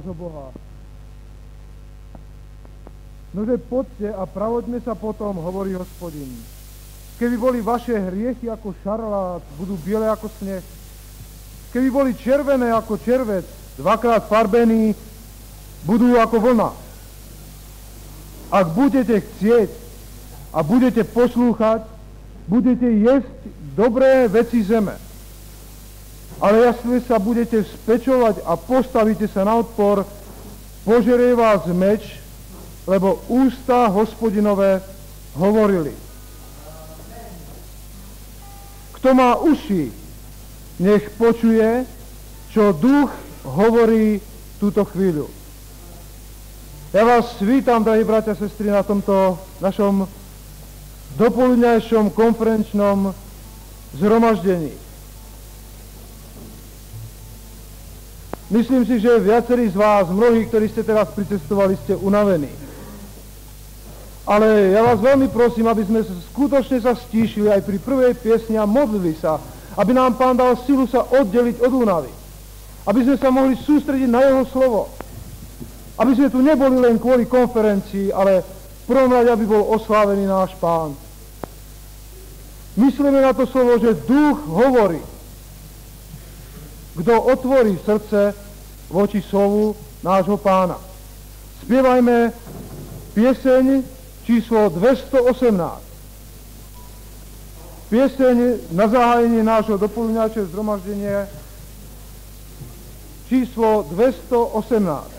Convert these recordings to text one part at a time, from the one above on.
Boha. Nože poďte a pravoďme sa potom, hovorí Hospodin. Keby boli vaše hriechy ako šarlát, budú biele ako sneh. Keby boli červené ako červec, dvakrát farbení, budú ako vlna. Ak budete chcieť a budete poslúchať, budete jesť dobré veci zeme. Ale jestli sa budete vzpečovať a postavíte sa na odpor, požerie vás meč, lebo ústa Hospodinové hovorili. Kto má uši, nech počuje, čo duch hovorí túto chvíľu. Ja vás vítam, drahí bratia a sestry, na tomto našom dopoludňajšom konferenčnom zhromaždení. Myslím si, že viacerí z vás, mnohí, ktorí ste teraz pricestovali, ste unavení. Ale ja vás veľmi prosím, aby sme skutočne sa stíšili aj pri prvej piesni a modlili sa, aby nám Pán dal silu sa oddeliť od únavy. Aby sme sa mohli sústrediť na Jeho slovo. Aby sme tu neboli len kvôli konferencii, ale v prvom rade, aby bol oslávený náš Pán. Myslíme na to slovo, že duch hovorí. Kto otvorí srdce voči slovu nášho Pána. Spievajme pieseň číslo 218. Pieseň na zahájenie nášho dopoludňajšieho zhromaždenia číslo 218.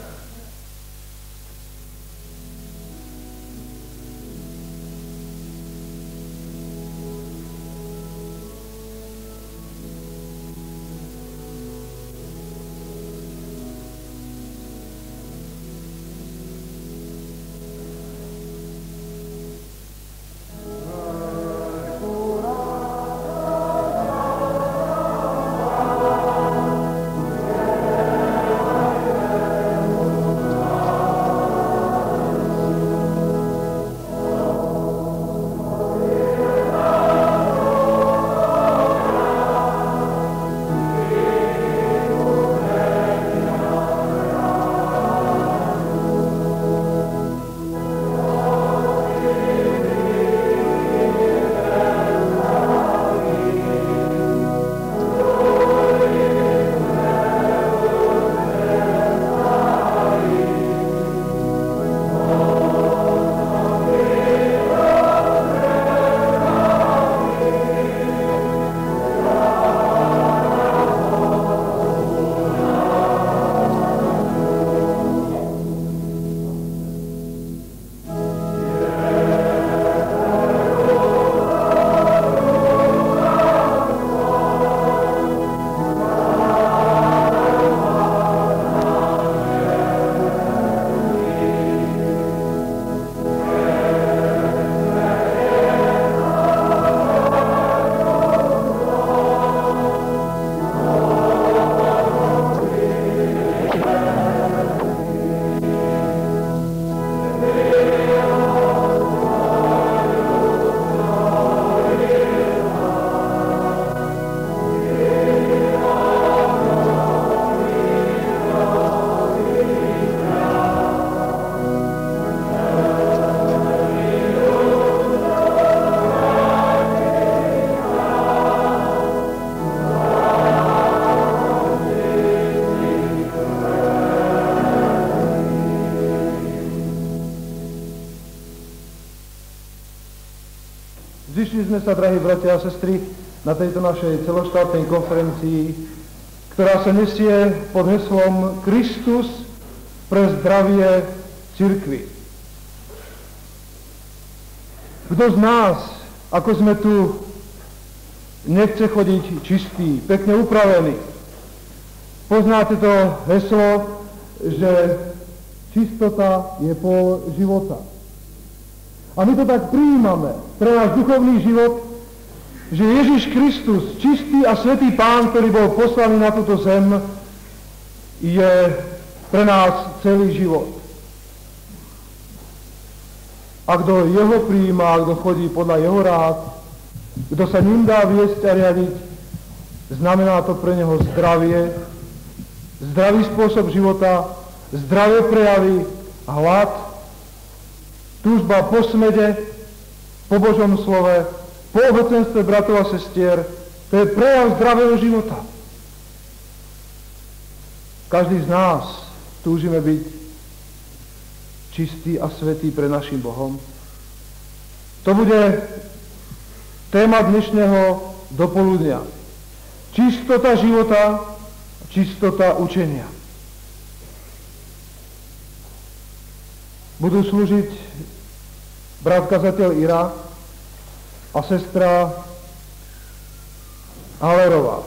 Zišli sme sa, drahí bratia a sestry, na tejto našej celoštátnej konferencii, ktorá sa nesie pod heslom Kristus pre zdravie cirkvi. Kto z nás, ako sme tu, nechce chodiť čistý, pekne upravený? Poznáte to heslo, že čistota je pol života. A my to tak prijímame pre náš duchovný život, že Ježiš Kristus, čistý a svätý Pán, ktorý bol poslaný na túto zem, je pre nás celý život. A kto jeho prijíma, kto chodí podľa jeho rád, kto sa ním dá viesť a riadiť, znamená to pre neho zdravie, zdravý spôsob života zdravé prejavy, hlad, túžba po smede, po Božom slove, po obecenstve bratov a sestier, to je prejav zdravého života. Každý z nás túžime byť čistý a svätý pre našim Bohom. To bude téma dnešného dopoludnia. Čistota života, čistota učenia. Budú slúžiť brat kazateľ Ira a sestra Halerová.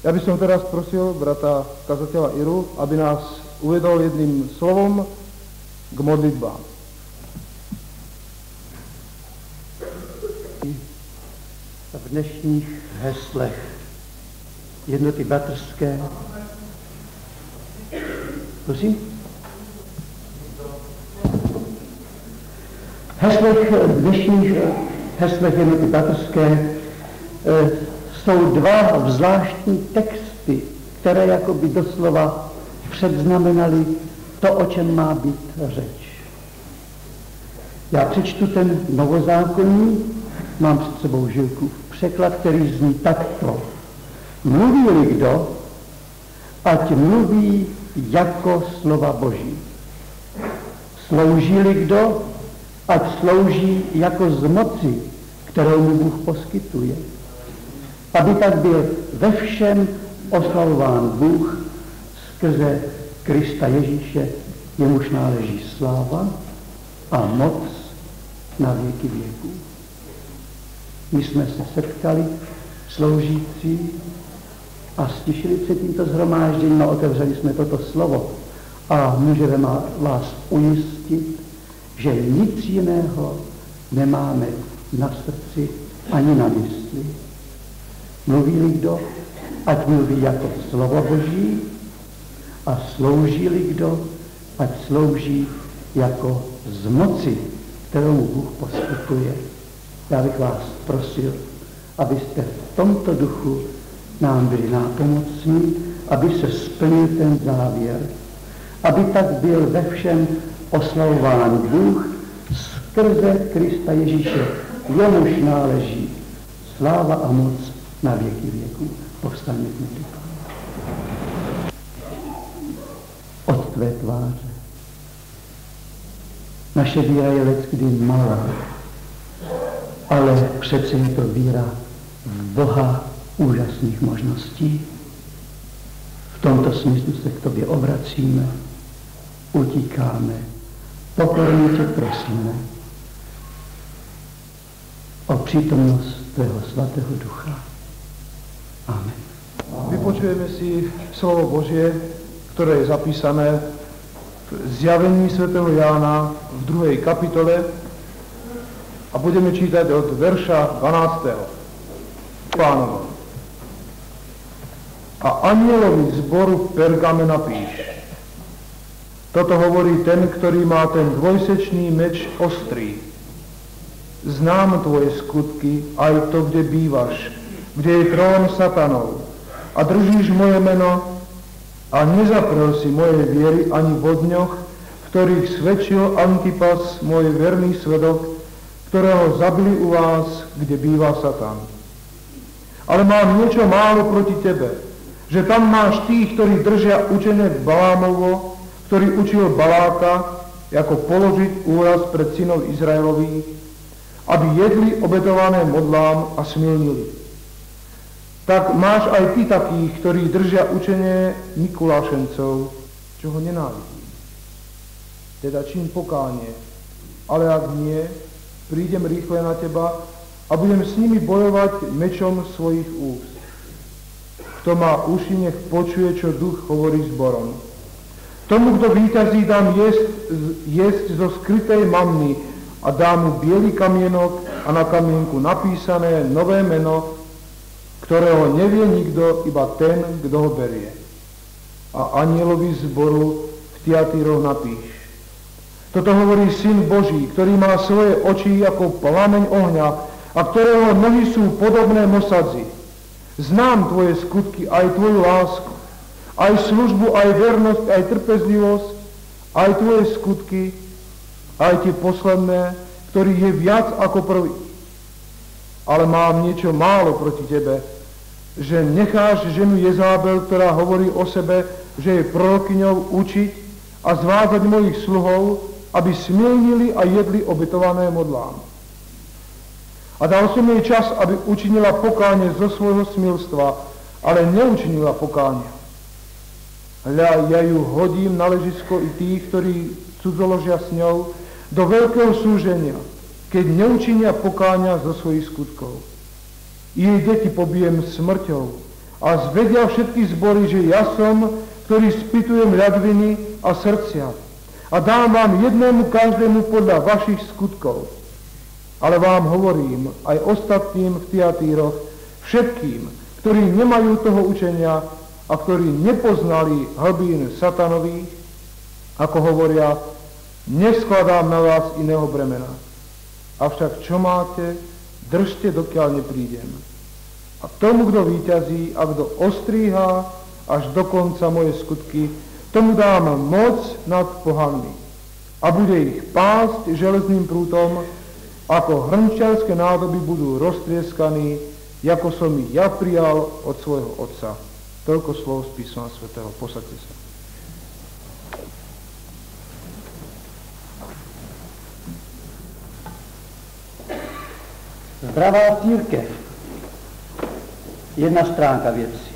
Ja by som teraz prosil brata kazateľa Iru, aby nás uvedol jedným slovom k modlitbám. V dnešních heslech Jednoty bratrské, prosím? V dnešních heslech Jednoty bratrské jsou dva zvláštní texty, které jakoby doslova předznamenaly to, o čem má být řeč. Já přečtu ten novozákonní, mám před sebou Žilkův překlad, který zní takto. Mluví-li kdo, ať mluví jako slova Boží. Slouží-li kdo, ať slouží jako z moci, kterou mu Bůh poskytuje. Aby tak byl ve všem oslavován Bůh skrze Krista Ježíše, jemuž náleží sláva a moc na věky věků. My jsme se setkali, sloužící, a stišili před tímto shromážděním a otevřeli jsme toto slovo. A můžeme vás ujistit, že nic jiného nemáme na srdci ani na mysli. Mluví-li kdo, ať mluví jako slovo Boží, a slouží-li kdo, ať slouží jako z moci, kterou mu Bůh poskytuje. Já bych vás prosil, abyste v tomto duchu nám byli nápomocní, aby se splnil ten závěr, aby tak byl ve všem oslavován Bůh skrze Krista Ježíše, jemuž náleží sláva a moc na věky věků. Povstaňme k modlitbám. Od tvé tváře. Naše víra je leckdy malá, ale přece je to víra v Boha úžasných možností. V tomto smyslu se k tobě obracíme, utíkáme, pokorně tě prosíme o přítomnost tvého svatého ducha. Amen. Vypočujeme si slovo Božie, ktoré je zapísané v zjavení svätého Jána v 2. kapitole a budeme čítať od verša 12. Pánovo. A anjelovi zboru v Pergame napíš. Toto hovorí ten, ktorý má ten dvojsečný meč ostrý. Znám tvoje skutky, aj to, kde bývaš, kde je trón satanov. A držíš moje meno a nezaprel si moje viery ani vo dňoch, v ktorých svedčil Antipas, môj verný svedok, ktorého zabili u vás, kde býva Satan. Ale mám niečo málo proti tebe, že tam máš tých, ktorí držia učenie Balámovo, ktorý učil Baláka, ako položiť úraz pred synov Izraelových, aby jedli obetované modlám a smilnili. Tak máš aj ty takých, ktorí držia učenie Mikulášencov, čo ho nenávidí. Teda čin pokánie, ale ak nie, prídem rýchle na teba a budem s nimi bojovať mečom svojich úst. Kto má uši, nech počuje, čo duch hovorí zborom. Tomu, kto víťazí, dám jesť zo skrytej manny a dám mu biely kamienok a na kamienku napísané nové meno, ktorého nevie nikto, iba ten, kto ho berie. A anielovi zboru v Tiatyroch napíš. Toto hovorí Syn Boží, ktorý má svoje oči ako plameň ohňa a ktorého nohy sú podobné mosadzi. Znám tvoje skutky, aj tvoju lásku, aj službu, aj vernosť, aj trpezlivosť, aj tvoje skutky, aj tie posledné, ktorých je viac ako prvý. Ale mám niečo málo proti tebe, že necháš ženu Jezábel, ktorá hovorí o sebe, že je prorokyňou, učiť a zvázať mojich sluhov, aby smienili a jedli obetované modlám. A dal som jej čas, aby učinila pokánie zo svojho smilstva, ale neučinila pokánie. Hľa, ja ju hodím na ležisko i tých, ktorí cudzoložia s ňou, do veľkého súženia, keď neučinia pokáňa zo svojich skutkov. Jej deti pobijem smrťou a zvedia všetky zbory, že ja som, ktorý spytujem ľadviny a srdcia a dám vám jednému každému podľa vašich skutkov. Ale vám hovorím aj ostatným v Tiatíroch, všetkým, ktorí nemajú toho učenia a ktorí nepoznali hlbín satanových, ako hovoria, neskladám na vás iného bremena. Avšak čo máte, držte, dokiaľ neprídem. A tomu, kto víťazí a kto ostríha až do konca moje skutky, tomu dám moc nad pohanmi a bude ich pásť železným prútom, ako hrnčiarske nádoby budú roztrieskaní, ako som ich ja prijal od svojho Otca. Toľko slov z písma svätého. Posaďte sa. Zdravá církev. Jedna stránka věci.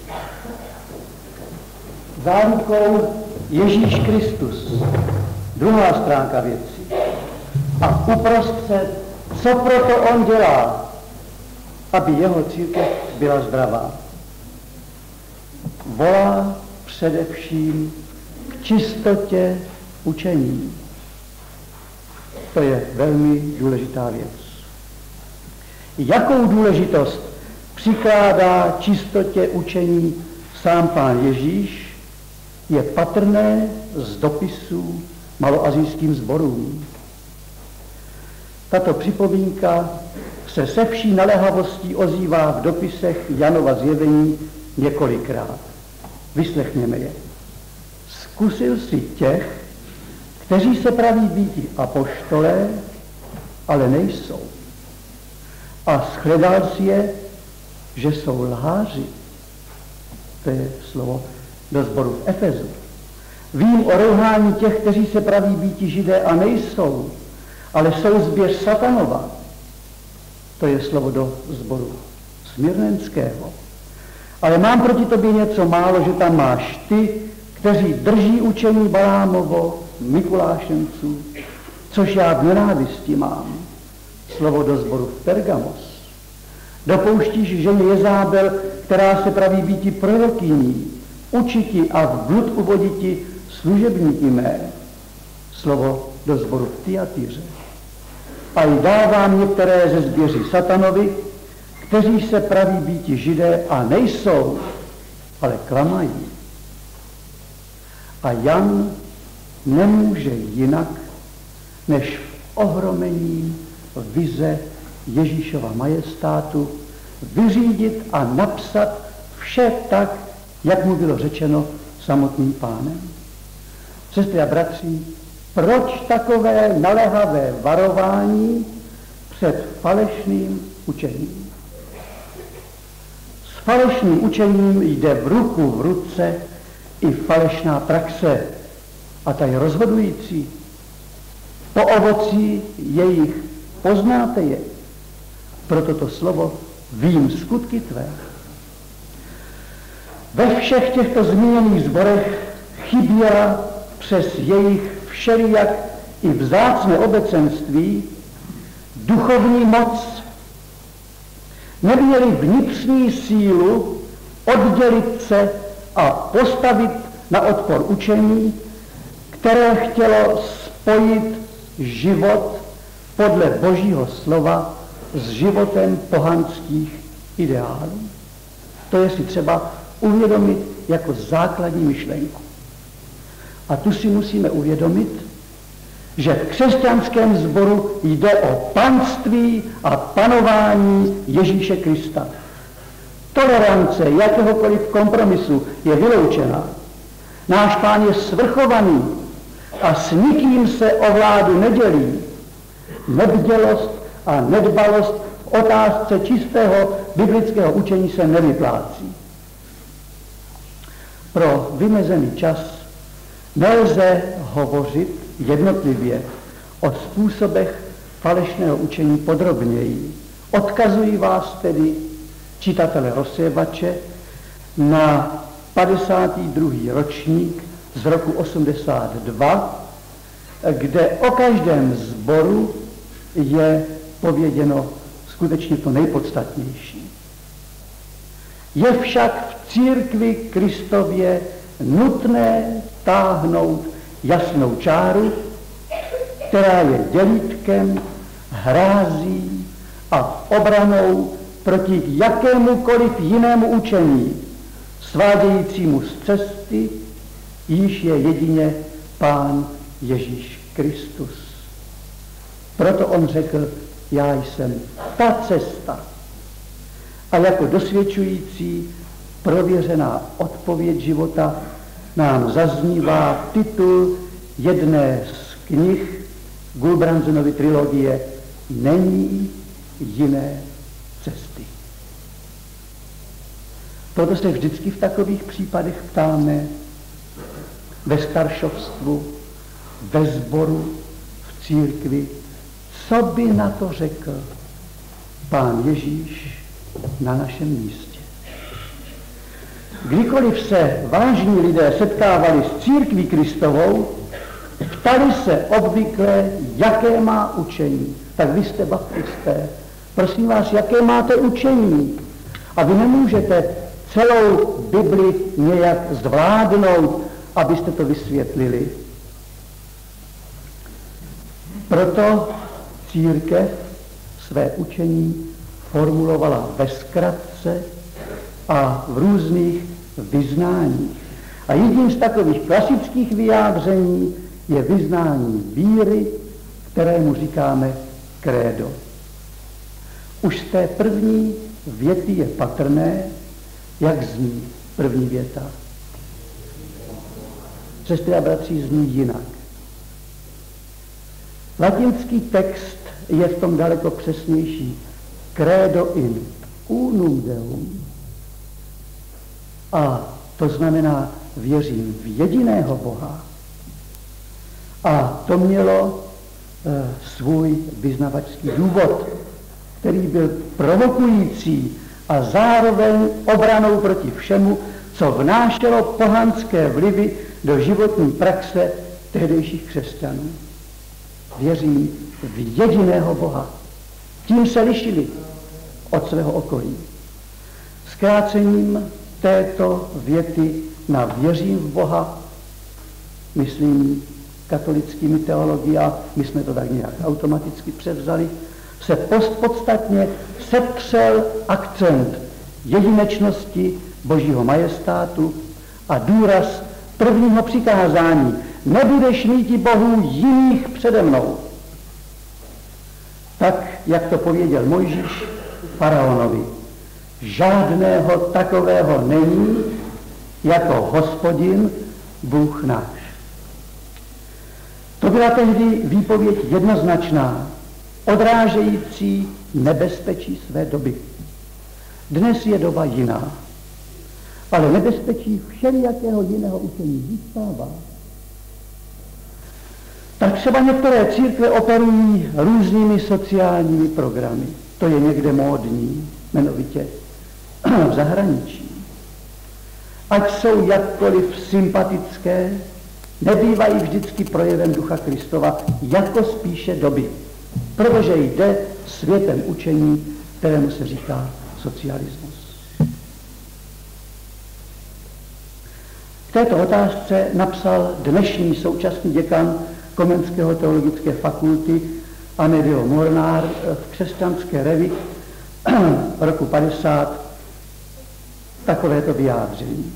Zárukou Ježíš Kristus. Druhá stránka věci. A uprostřed, co proto on dělá, aby jeho církev byla zdravá. Volá především k čistotě učení. To je velmi důležitá věc. Jakou důležitost přikládá čistotě učení sám Pán Ježíš, je patrné z dopisů maloasijským sborům. Tato připomínka se se vší naléhavostí ozývá v dopisech Janova zjevení několikrát. Vyslechněme je. Zkusil si těch, kteří se praví býti apoštolé, ale nejsou. A shledal si je, že jsou lháři. To je slovo do sboru v Efezu. Vím o rouhání těch, kteří se praví býti Židé a nejsou, ale jsou zběř satanova. To je slovo do sboru Smyrnenského. Ale mám proti tobě něco málo, že tam máš ty, kteří drží učení Balámovo, Mikulášenců, což já v nenávisti mám. Slovo do sboru v Pergamos. Dopouštíš ženě Jezábel, která se praví býti prorokyní, učiti a v blud uvoditi služebníky mé. Slovo do sboru v Tiatíře. A i dávám některé ze zběří satanovi, kteří se praví býti Židé a nejsou, ale klamají. A Jan nemůže jinak, než v ohromení vize Ježíšova majestátu vyřídit a napsat vše tak, jak mu bylo řečeno samotným Pánem. Sestry a bratři, proč takové naléhavé varování před falešným učením? S falešným učením jde v ruku v ruce i falešná praxe a ta je rozhodující. Po ovocí jejich poznáte je. Proto to slovo vím skutky tvé. Ve všech těchto zmíněných sborech chyběla přes jejich všelijak i vzácné obecenství duchovní moc. Neměli vnitřní sílu oddělit se a postavit na odpor učení, které chtělo spojit život podle Božího slova s životem pohanských ideálů. To je si třeba uvědomit jako základní myšlenku. A tu si musíme uvědomit, že v křesťanském sboru jde o panství a panování Ježíše Krista. Tolerance jakéhokoliv kompromisu je vyloučená. Náš Pán je svrchovaný a s nikým se o vládu nedělí. Nebdělost a nedbalost v otázce čistého biblického učení se nevyplácí. Pro vymezený čas nelze hovořit jednotlivě o způsobech falešného učení podrobněji. Odkazuji vás tedy, čitatele Rozsévače, na 52. ročník z roku 82, kde o každém sboru je pověděno skutečně to nejpodstatnější. Je však v církvi Kristově nutné táhnout jasnou čáru, která je dělítkem, hrází a obranou proti jakémukoliv jinému učení, svádějícímu z cesty, již je jedině Pán Ježíš Kristus. Proto on řekl, já jsem ta cesta. A jako dosvědčující prověřená odpověď života nám zaznívá titul jedné z knih Gulbrandsenovy trilogie Není jiné cesty. Proto se vždycky v takových případech ptáme ve staršovstvu, ve sboru, v církvi, co by na to řekl Pán Ježíš na našem místě. Kdykoliv se vážní lidé setkávali s církví Kristovou, ptali se obvykle, jaké má učení. Tak vy jste baptisté, prosím vás, jaké máte učení? A vy nemůžete celou Bibli nějak zvládnout, abyste to vysvětlili. Proto církev své učení formulovala ve zkratce a v různých vyznáních. A jedním z takových klasických vyjádření je vyznání víry, kterému říkáme krédo. Už z té první věty je patrné, jak zní první věta. Sestry a bratři, zní jinak. Latinský text je v tom daleko přesnější. Credo in unum Deum. A to znamená, věřím v jediného Boha. A to mělo svůj vyznavačský důvod, který byl provokující a zároveň obranou proti všemu, co vnášelo pohanské vlivy do životní praxe tehdejších křesťanů. Věřím v jediného Boha. Tím se lišili od svého okolí. Zkrácením této věty na věřím v Boha, myslím katolickými teologií, a my jsme to tak nějak automaticky převzali, se podstatně setřel akcent jedinečnosti Božího majestátu a důraz prvního přikázání. Nebudeš mít bohů jiných přede mnou. Tak, jak to pověděl Mojžíš faraonovi. Žádného takového není jako Hospodin, Bůh náš. To byla tehdy výpověď jednoznačná, odrážející nebezpečí své doby. Dnes je doba jiná, ale nebezpečí všelijakého jiného učení zůstává. Tak třeba některé církve operují různými sociálními programy. To je někde módní, jmenovitě v zahraničí. Ať jsou jakkoliv sympatické, nebývají vždycky projevem Ducha Kristova, jako spíše doby. Protože jde světem učení, kterému se říká socialismus. K této otázce napsal dnešní současný děkan Komenského teologické fakulty Amédeo Mornár v Křesťanské revi roku 50 takovéto vyjádření.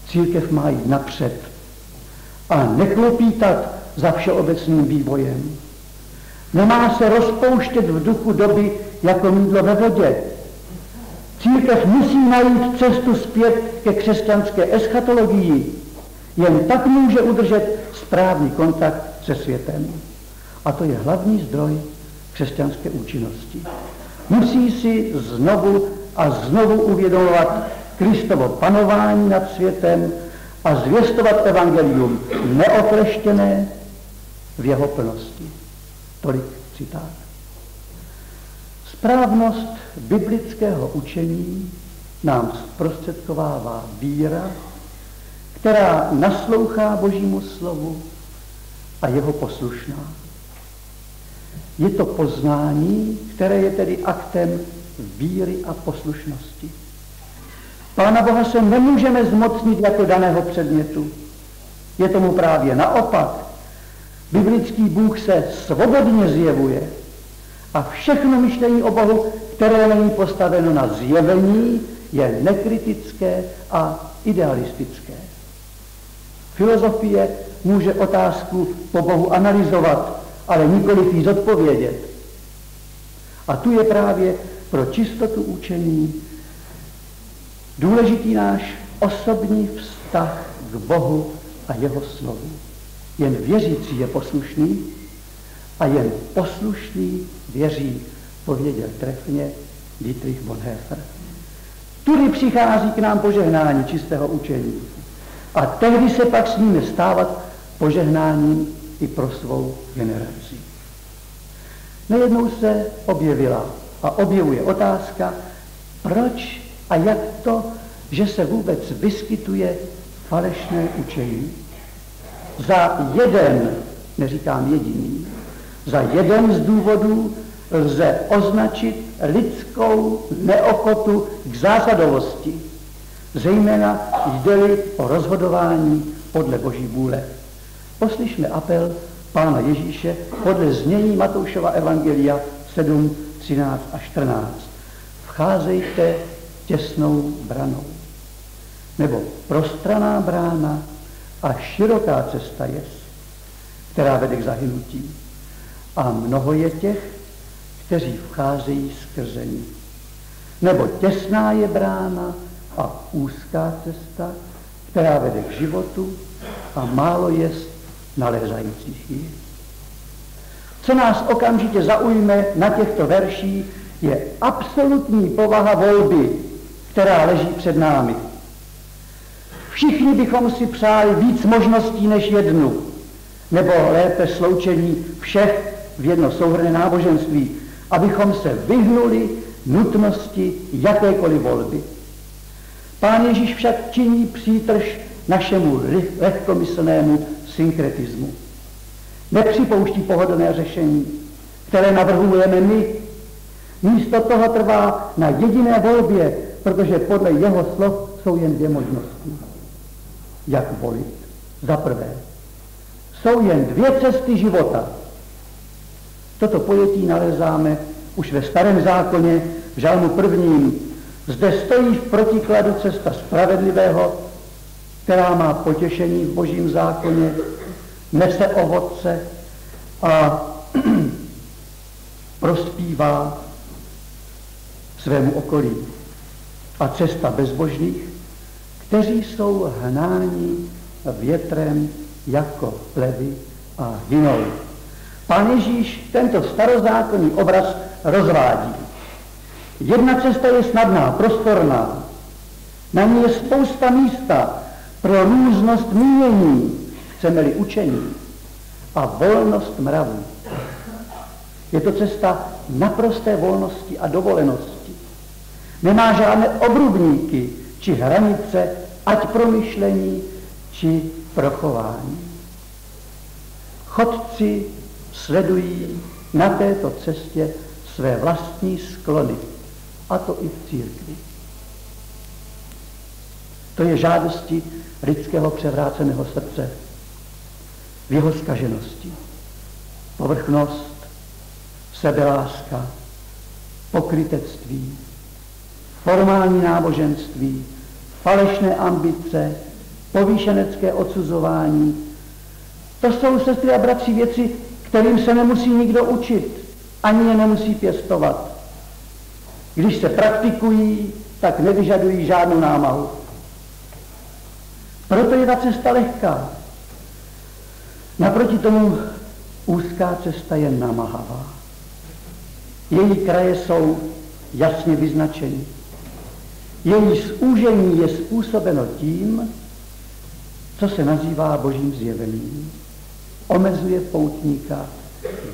Církev má jít napřed a neklopítat za všeobecným vývojem. Nemá se rozpouštět v duchu doby jako mýdlo ve vodě. Církev musí najít cestu zpět ke křesťanské eschatologii. Jen tak může udržet správný kontakt se světem. A to je hlavní zdroj křesťanské účinnosti. Musí si znovu a znovu uvědomovat Kristovo panování nad světem a zvěstovat evangelium neokleštěné v jeho plnosti. Tolik citát. Správnost biblického učení nám zprostředkovává víra, která naslouchá Božímu slovu a jeho poslušná. Je to poznání, které je tedy aktem víry a poslušnosti. Pána Boha se nemůžeme zmocnit jako daného předmětu. Je tomu právě naopak. Biblický Bůh se svobodně zjevuje a všechno myšlení o Bohu, které není postaveno na zjevení, je nekritické a idealistické. Filozofie může otázku po Bohu analyzovat, ale nikoliv jí zodpovědět. A tu je právě pro čistotu učení důležitý náš osobní vztah k Bohu a jeho slovu. Jen věřící je poslušný a jen poslušný věří, pověděl trefně Dietrich Bonhoeffer. Tudy přichází k nám požehnání čistého učení. A tehdy se pak smíme stávat požehnáním i pro svou generaci. Najednou se objevila a objevuje otázka, proč a jak to, že se vůbec vyskytuje falešné učení. Za jeden, neříkám jediný, za jeden z důvodů lze označit lidskou neochotu k zásadovosti, zejména jde-li o rozhodování podle Boží vůle. Poslyšme apel Pána Ježíše podle znění Matoušova evangelia 7, 13 a 14. Vcházejte těsnou branou, nebo prostranná brána a široká cesta je, která vede k zahynutí. A mnoho je těch, kteří vcházejí skrze ní. Nebo těsná je brána a úzká cesta, která vede k životu a málo jest nalézajících ji. Co nás okamžitě zaujme na těchto verších, je absolutní povaha volby, která leží před námi. Všichni bychom si přáli víc možností než jednu, nebo lépe sloučení všech v jedno souhrnné náboženství, abychom se vyhnuli nutnosti jakékoliv volby. Pán Ježíš však činí přítrž našemu lehkomyslnému synkretismu. Nepřipouští pohodlné řešení, které navrhujeme my. Místo toho trvá na jediné volbě, protože podle jeho slov jsou jen dvě možnosti. Jak volit? Za prvé, jsou jen dvě cesty života. Toto pojetí nalezáme už ve Starém zákoně v Žalmu 1. Zde stojí v protikladu cesta spravedlivého, která má potěšení v Božím zákoně, nese ovoce a prospívá svému okolí. A cesta bezbožných, kteří jsou hnáni větrem jako plevy a hynou. Pán Ježíš tento starozákonní obraz rozvádí. Jedna cesta je snadná, prostorná. Na ní je spousta místa pro různost mínění, chceme-li učení, a volnost mravů. Je to cesta naprosté volnosti a dovolenosti. Nemá žádné obrubníky či hranice, ať pro myšlení, či pro chování. Chodci sledují na této cestě své vlastní sklony, a to i v církvi. To je žádosti lidského převráceného srdce v jeho zkaženosti. Povrchnost, sebeláska, pokrytectví, formální náboženství, falešné ambice, povýšenecké odsuzování. To jsou, sestry a bratři, věci, kterým se nemusí nikdo učit, ani je nemusí pěstovat. Když se praktikují, tak nevyžadují žádnou námahu. Proto je ta cesta lehká. Naproti tomu úzká cesta je namáhavá. Její kraje jsou jasně vyznačeny. Její zúžení je způsobeno tím, co se nazývá božím zjevením. Omezuje poutníka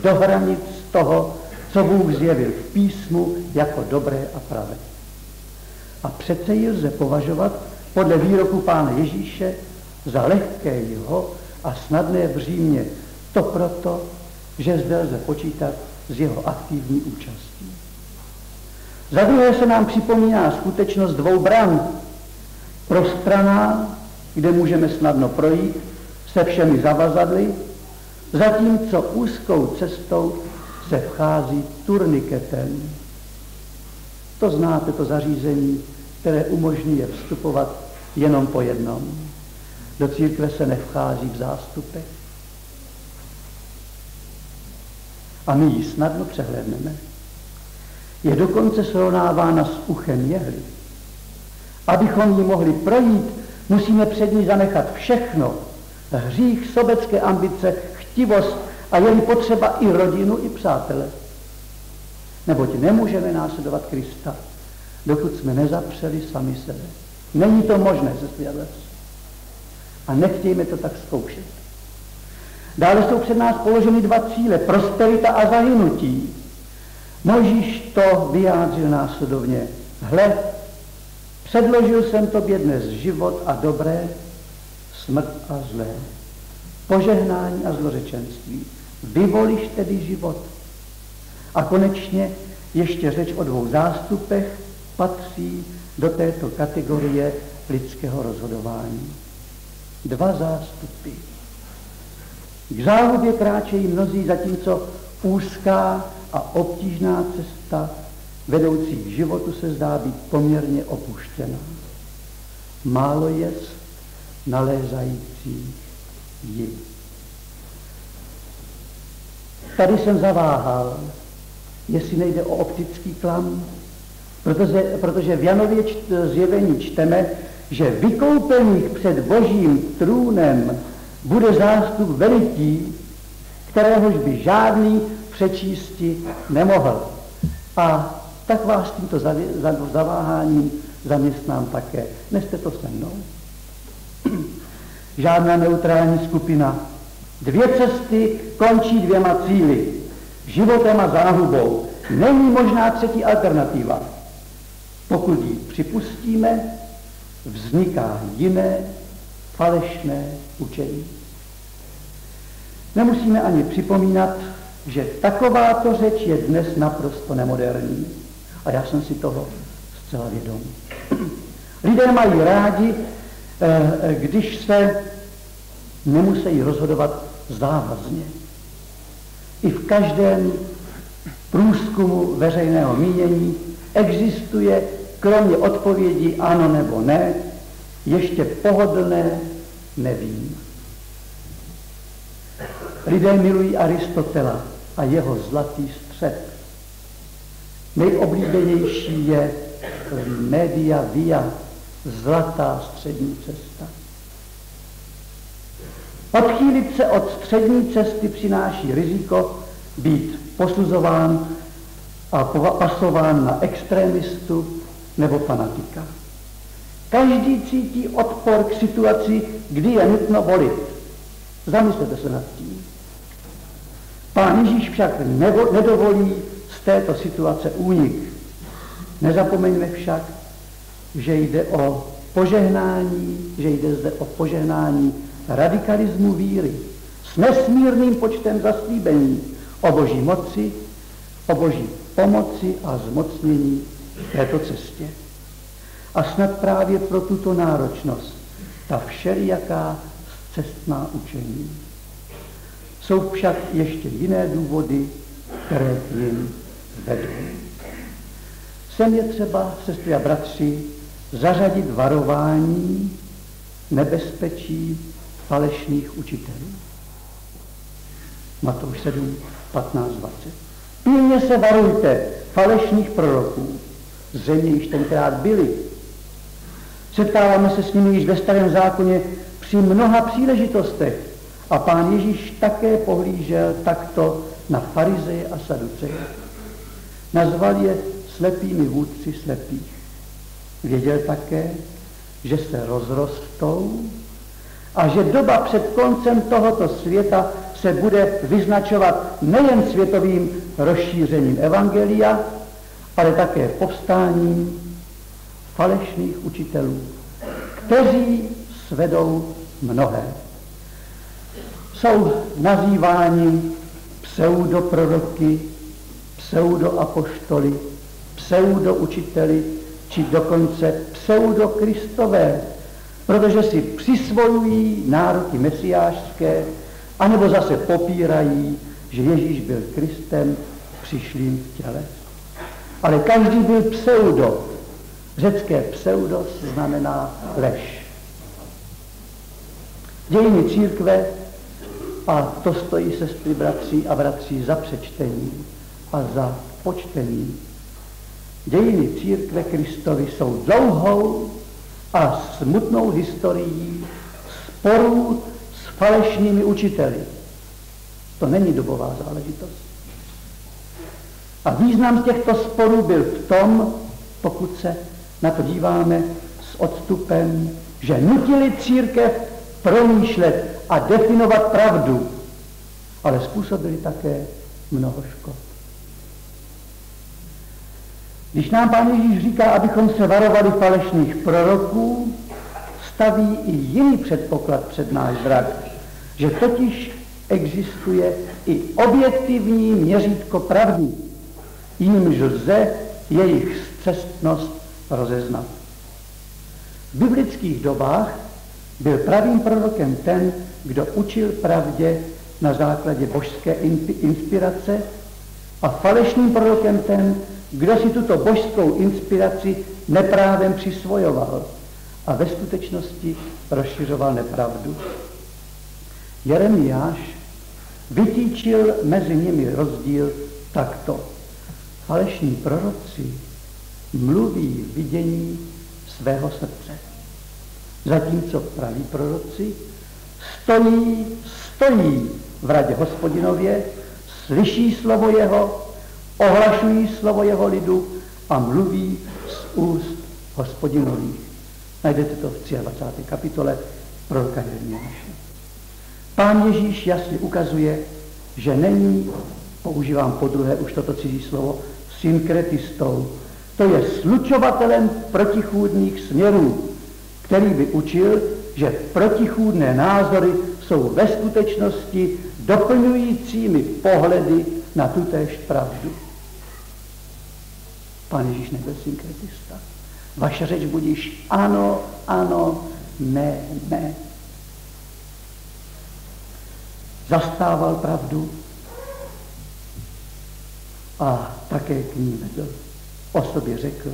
do hranic toho, co Bůh zjevil v písmu jako dobré a pravé. A přece ji lze považovat podle výroku Pána Ježíše za lehké jeho a snadné břímě. To proto, že zde lze počítat s jeho aktivní účastí. Za druhé se nám připomíná skutečnost dvou bran. Prostranná, kde můžeme snadno projít se všemi zavazadly, zatímco úzkou cestou se vchází turniketem. To znáte, to zařízení, které umožňuje vstupovat jenom po jednom. Do církve se nevchází v zástupech. A my ji snadno přehlédneme. Je dokonce srovnávána s uchem jehly. Abychom ji mohli projít, musíme před ní zanechat všechno. Hřích, sobecké ambice, chtivost a je-li potřeba i rodinu, i přátele. Neboť nemůžeme následovat Krista, dokud jsme nezapřeli sami sebe. Není to možné, sestry a bratři. A nechtějme to tak zkoušet. Dále jsou před nás položeny dva cíle, prosperita a zahynutí. Mojžíš to vyjádřil následovně. Hle, předložil jsem tobě dnes život a dobré, smrt a zlé, požehnání a zlořečenství. Vyvoliš tedy život. A konečně ještě řeč o dvou zástupech patří do této kategorie lidského rozhodování. Dva zástupy. K záhubě kráčejí mnozí, zatímco úzká a obtížná cesta vedoucí k životu se zdá být poměrně opuštěná. Málo jest nalézajících ji. Tady jsem zaváhal, jestli nejde o optický klam, protože v Janově zjevení čteme, že vykoupených před Božím trůnem bude zástup veliký, kteréhož by žádný přečísti nemohl. A tak vás tímto zaváháním zaměstnám také. Neste to se mnou. Žádná neutrální skupina. Dvě cesty končí dvěma cíli. Životem a záhubou. Není možná třetí alternativa. Pokud ji připustíme, vzniká jiné, falešné učení. Nemusíme ani připomínat, že takováto řeč je dnes naprosto nemoderní. A já jsem si toho zcela vědom. Lidé mají rádi, když se nemusí rozhodovat závazně. I v každém průzkumu veřejného mínění existuje kromě odpovědi ano nebo ne, ještě pohodlné nevím. Lidé milují Aristotela a jeho zlatý střed. Nejoblíbenější je media via, zlatá střední cesta. Odchýlit se od střední cesty přináší riziko být posuzován a pasován na extremistu nebo fanatika. Každý cítí odpor k situaci, kdy je nutno volit. Zamyslete se nad tím. Pán Ježíš však nedovolí z této situace únik. Nezapomeňme však, že jde o požehnání, že jde zde o požehnání radikalismu víry s nesmírným počtem zaslíbení o Boží moci, o Boží pomoci a zmocnění této cestě. A snad právě pro tuto náročnost, ta všelijaká cestná učení. Jsou však ještě jiné důvody, které k nim vedou. Sem je třeba, sestry a bratři, zařadit varování nebezpečí falešných učitelů. Matouš 7, 15, 20. Pilně se varujte falešných proroků. Zřejmě již tenkrát byli. Setkáváme se s nimi již ve Starém zákoně při mnoha příležitostech. A Pán Ježíš také pohlížel takto na farizeje a saduceje. Nazval je slepými vůdci slepých. Věděl také, že se rozrostou a že doba před koncem tohoto světa se bude vyznačovat nejen světovým rozšířením evangelia, ale také povstáním falešných učitelů, kteří svedou mnohé. Jsou nazýváni pseudoproroky, pseudoapoštoly, pseudoučiteli, či dokonce pseudokristové, protože si přisvojují nároky mesiášské, anebo zase popírají, že Ježíš byl Kristem přišlým v těle. Ale každý byl pseudo. Řecké pseudos znamená lež. Dějiny církve, a to stojí sestry, bratři a bratři za přečtení a za počtení. Dějiny církve Kristovy jsou dlouhou a smutnou historií sporů s falešnými učiteli. To není dobová záležitost. A význam těchto sporů byl v tom, pokud se na to díváme s odstupem, že nutili církev promýšlet a definovat pravdu, ale způsobili také mnoho škod. Když nám Pán Ježíš říká, abychom se varovali falešných proroků, staví i jiný předpoklad před náš zrak, že totiž existuje i objektivní měřítko pravdy, jímž lze jejich scestnost rozeznat. V biblických dobách byl pravým prorokem ten, kdo učil pravdě na základě božské inspirace, a falešným prorokem ten, kdo si tuto božskou inspiraci neprávem přisvojoval a ve skutečnosti rozšiřoval nepravdu. Jeremiáš vytýčil mezi nimi rozdíl takto. Falešní proroci mluví v vidění svého srdce, zatímco praví proroci stojí v radě Hospodinově, slyší slovo jeho, ohlašují slovo jeho lidu a mluví z úst Hospodinových. Najdete to v 23. kapitole proroka Jeremiáše. Pán Ježíš jasně ukazuje, že není, používám podruhé už toto cizí slovo, synkretistou, to je slučovatelem protichůdných směrů, který by učil, že protichůdné názory jsou ve skutečnosti doplňujícími pohledy na tutéž pravdu. Pán Ježíš nebyl synkretista. Vaše řeč budíš ano, ano, ne, ne. Zastával pravdu a také k ní vedl. O sobě řekl,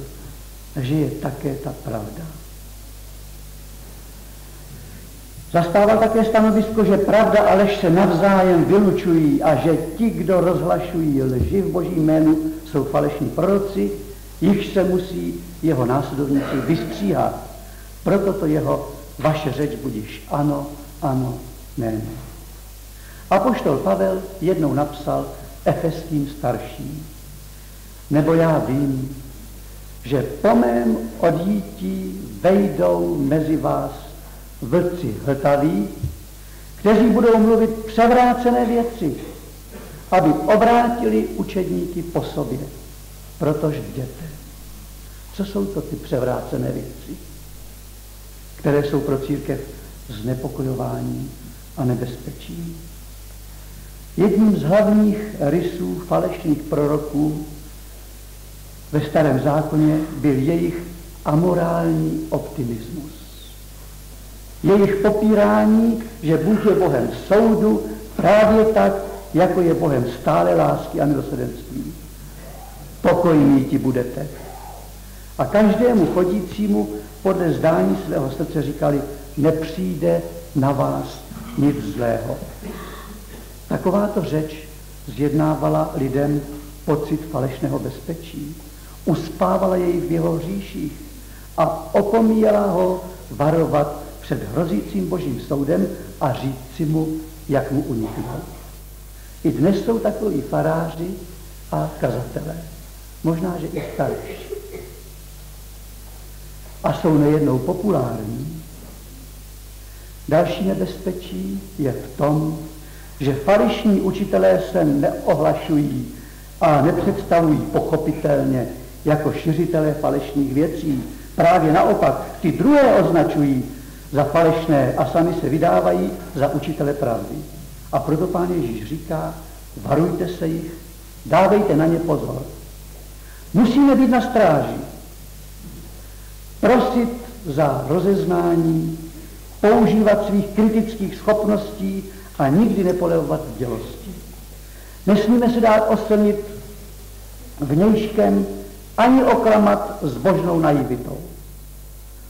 že je také ta pravda. Zastával také stanovisko, že pravda a lež se navzájem vylučují a že ti, kdo rozhlašují lži v Božím jménu, jsou falešní proroci, jichž se musí jeho následovníci vystříhat. Proto to jeho vaše řeč budíš ano, ano, ne, ne. Apoštol Pavel jednou napsal Efeským starším: nebo já vím, že po mém odjítí vejdou mezi vás vlci hltaví, kteří budou mluvit převrácené věci, aby obrátili učedníky po sobě. Protož jděte. Co jsou to ty převrácené věci, které jsou pro církev znepokojování a nebezpečí? Jedním z hlavních rysů falešných proroků ve Starém zákoně byl jejich amorální optimismus. Jejich popírání, že Bůh je Bohem soudu, právě tak, jako je Bohem stále lásky a milosrdenství. Pokoj míti budete. A každému chodícímu podle zdání svého srdce říkali, nepřijde na vás nic zlého. Takováto řeč zjednávala lidem pocit falešného bezpečí. Uspávala jej v jeho hříších a opomíjela ho varovat před hrozícím božím soudem a říci mu, jak mu uniknout. I dnes jsou takoví faráři a kazatelé, možná, že i starší. A jsou nejednou populární. Další nebezpečí je v tom, že falešní učitelé se neohlašují a nepředstavují pochopitelně jako šiřitelé falešných věcí. Právě naopak, ty druhé označují za falešné a sami se vydávají za učitele pravdy. A proto Pán Ježíš říká, varujte se jich, dávejte na ně pozor. Musíme být na stráži, prosit za rozeznání, používat svých kritických schopností a nikdy nepolevovat v dělosti. Nesmíme se dát oslnit vnějškem ani oklamat zbožnou naivitou.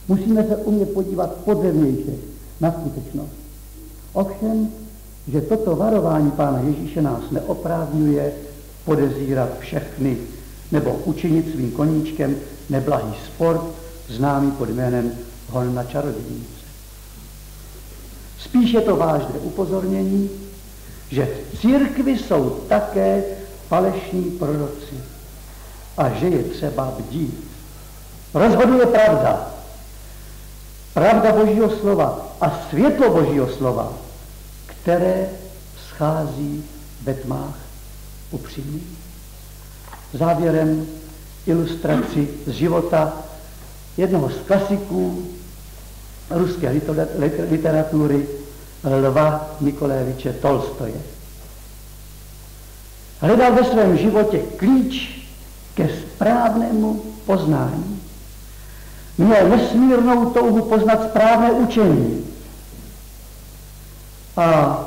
Musíme se umět podívat podzemnější na skutečnost. Ovšem, že toto varování Pána Ježíše nás neoprávňuje podezírat všechny nebo učinit svým koníčkem neblahý sport, známý pod jménem hon na čarodějnice. Spíš je to vážné upozornění, že v církvi jsou také falešní proroci a že je třeba bdít. Rozhoduje pravda. Pravda Božího slova a světlo Božího slova, které schází ve tmách upřímných. Závěrem ilustraci z života jednoho z klasiků ruské literatury Lva Nikoléviče Tolstoje. Hledal ve svém životě klíč ke správnému poznání. Měl nesmírnou touhu poznat správné učení a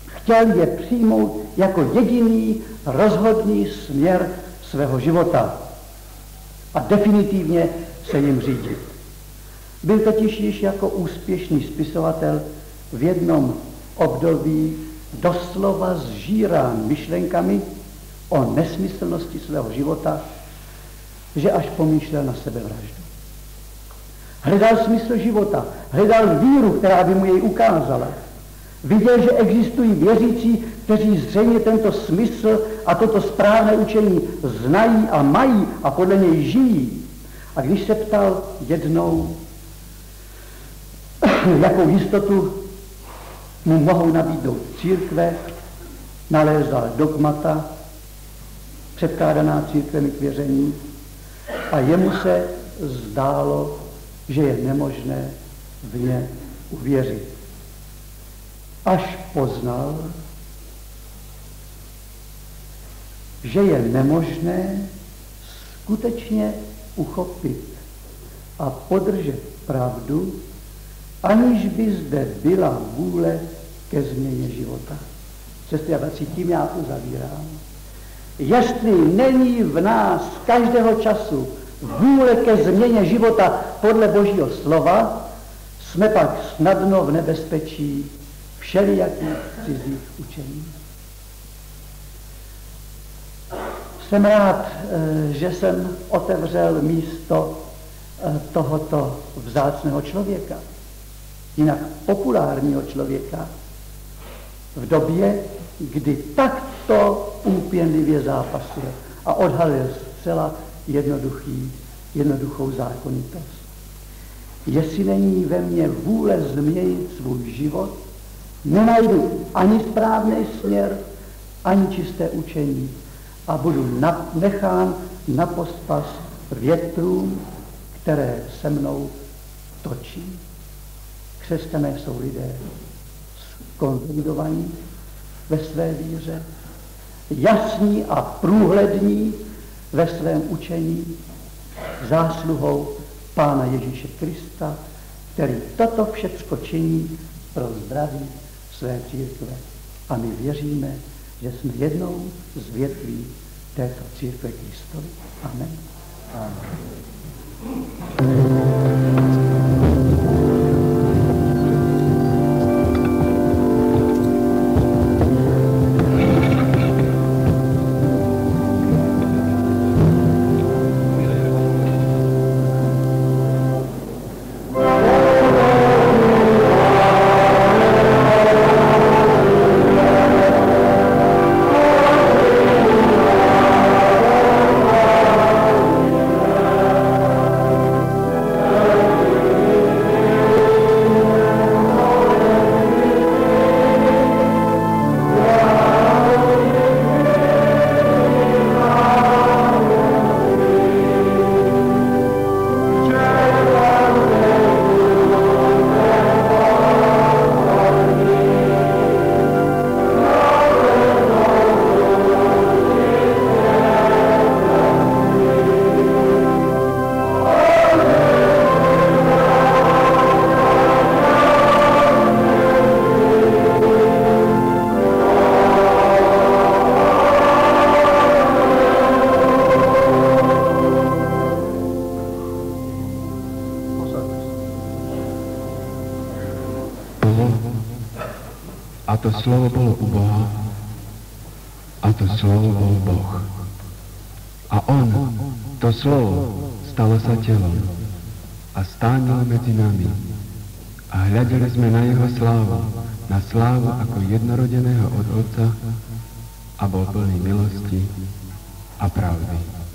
chtěl je přijmout jako jediný rozhodný směr svého života a definitivně se jim řídit. Byl totiž již jako úspěšný spisovatel v jednom období doslova zžírán myšlenkami o nesmyslnosti svého života, že až pomýšlel na sebevraždu. Hledal smysl života, hledal víru, která by mu jej ukázala. Viděl, že existují věřící, kteří zřejmě tento smysl a toto správné učení znají a mají a podle něj žijí. A když se ptal jednou, jakou jistotu mu mohou nabídnout církve, nalézal dogmata, předkládaná církvemi k věření, a jemu se zdálo, že je nemožné v ně uvěřit. Až poznal, že je nemožné skutečně uchopit a podržet pravdu, aniž by zde byla vůle ke změně života. Sestry a bratři, tím já uzavírám. Jestli není v nás každého času vůle ke změně života podle Božího slova, jsme pak snadno v nebezpečí všelijakých cizích učení. Jsem rád, že jsem otevřel místo tohoto vzácného člověka, jinak populárního člověka, v době, kdy takto úpěnlivě zápasuje a odhalil zcela jednoduchou zákonitost. Jestli není ve mně vůle změnit svůj život, nenajdu ani správný směr, ani čisté učení a budu nechán na pospas větrům, které se mnou točí. Křesťané jsou lidé konsolidovaní ve své víře, jasní a průhlední ve svém učení, zásluhou Pána Ježíše Krista, který toto všecko činí pro zdraví své církve. A my věříme, že jsme jednou z větví této církve Kristovy. Amen. Amen. A to slovo bolo u Boha, a to slovo bol Boh. A on, to slovo, stalo sa telom a stánil medzi nami. A hľadeli sme na jeho slávu, na slávu ako jednorodeného od Otca, a bol plný milosti a pravdy.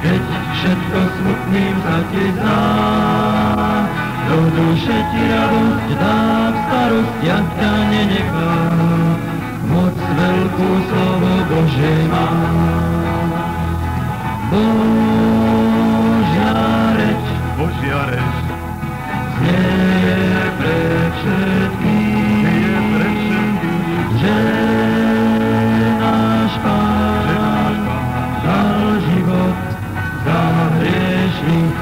Keď všetko smutným sa ti zdá, do duše ti radosť dám, starostiach ťa nenechá, moc veľkú slovo Božie má. Božia reč, znieje pre všetkých, že náš Pán dal život za hriešných.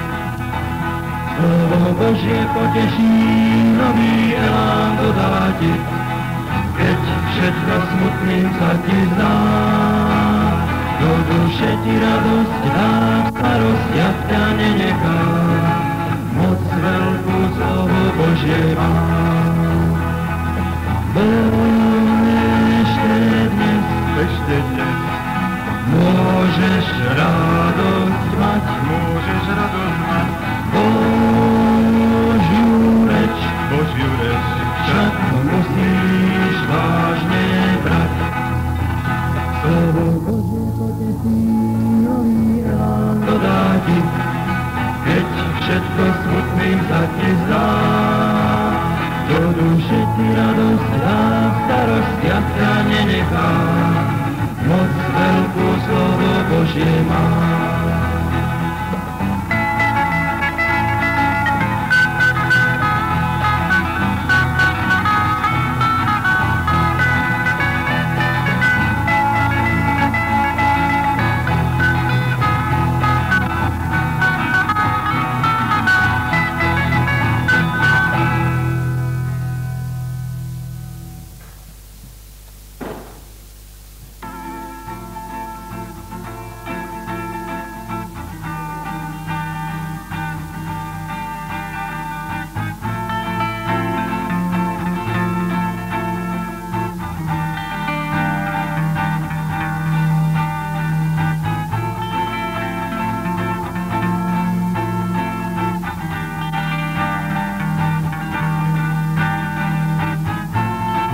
Slovo Božie poteší, nový elán dodá ti, keď všetko smutným sa ti zdá. Do duše ti radosť dá, v starostiach ťa nenechá, moc veľkú slovo Božie má. Ešte dnes môžeš radosť mať, Božiu reč, však musíš vážne brať. Slovo Božie poteší, nový elán dodá ti, keď všetko smutným sa ti zdá. Do duše ti radosť dá, v starostiach ťa nenechá, moc veľkú slovo Božie má.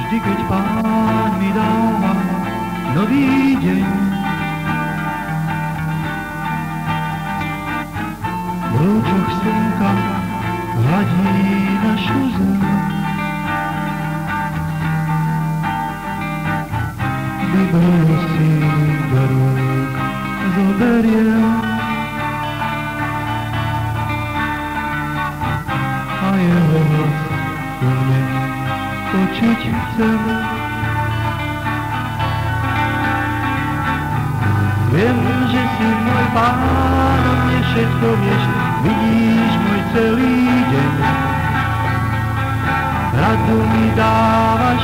Vždy, keď Pán mi dáva nový deň, v lúčoch slnka hladí našu zem. Bibliu si do rúk zoberiem a jeho hlas ku mne počuť chcem. Viem, že si môj Pán, o mne všetko vieš, vidíš môj celý deň. Radu mi dávaš,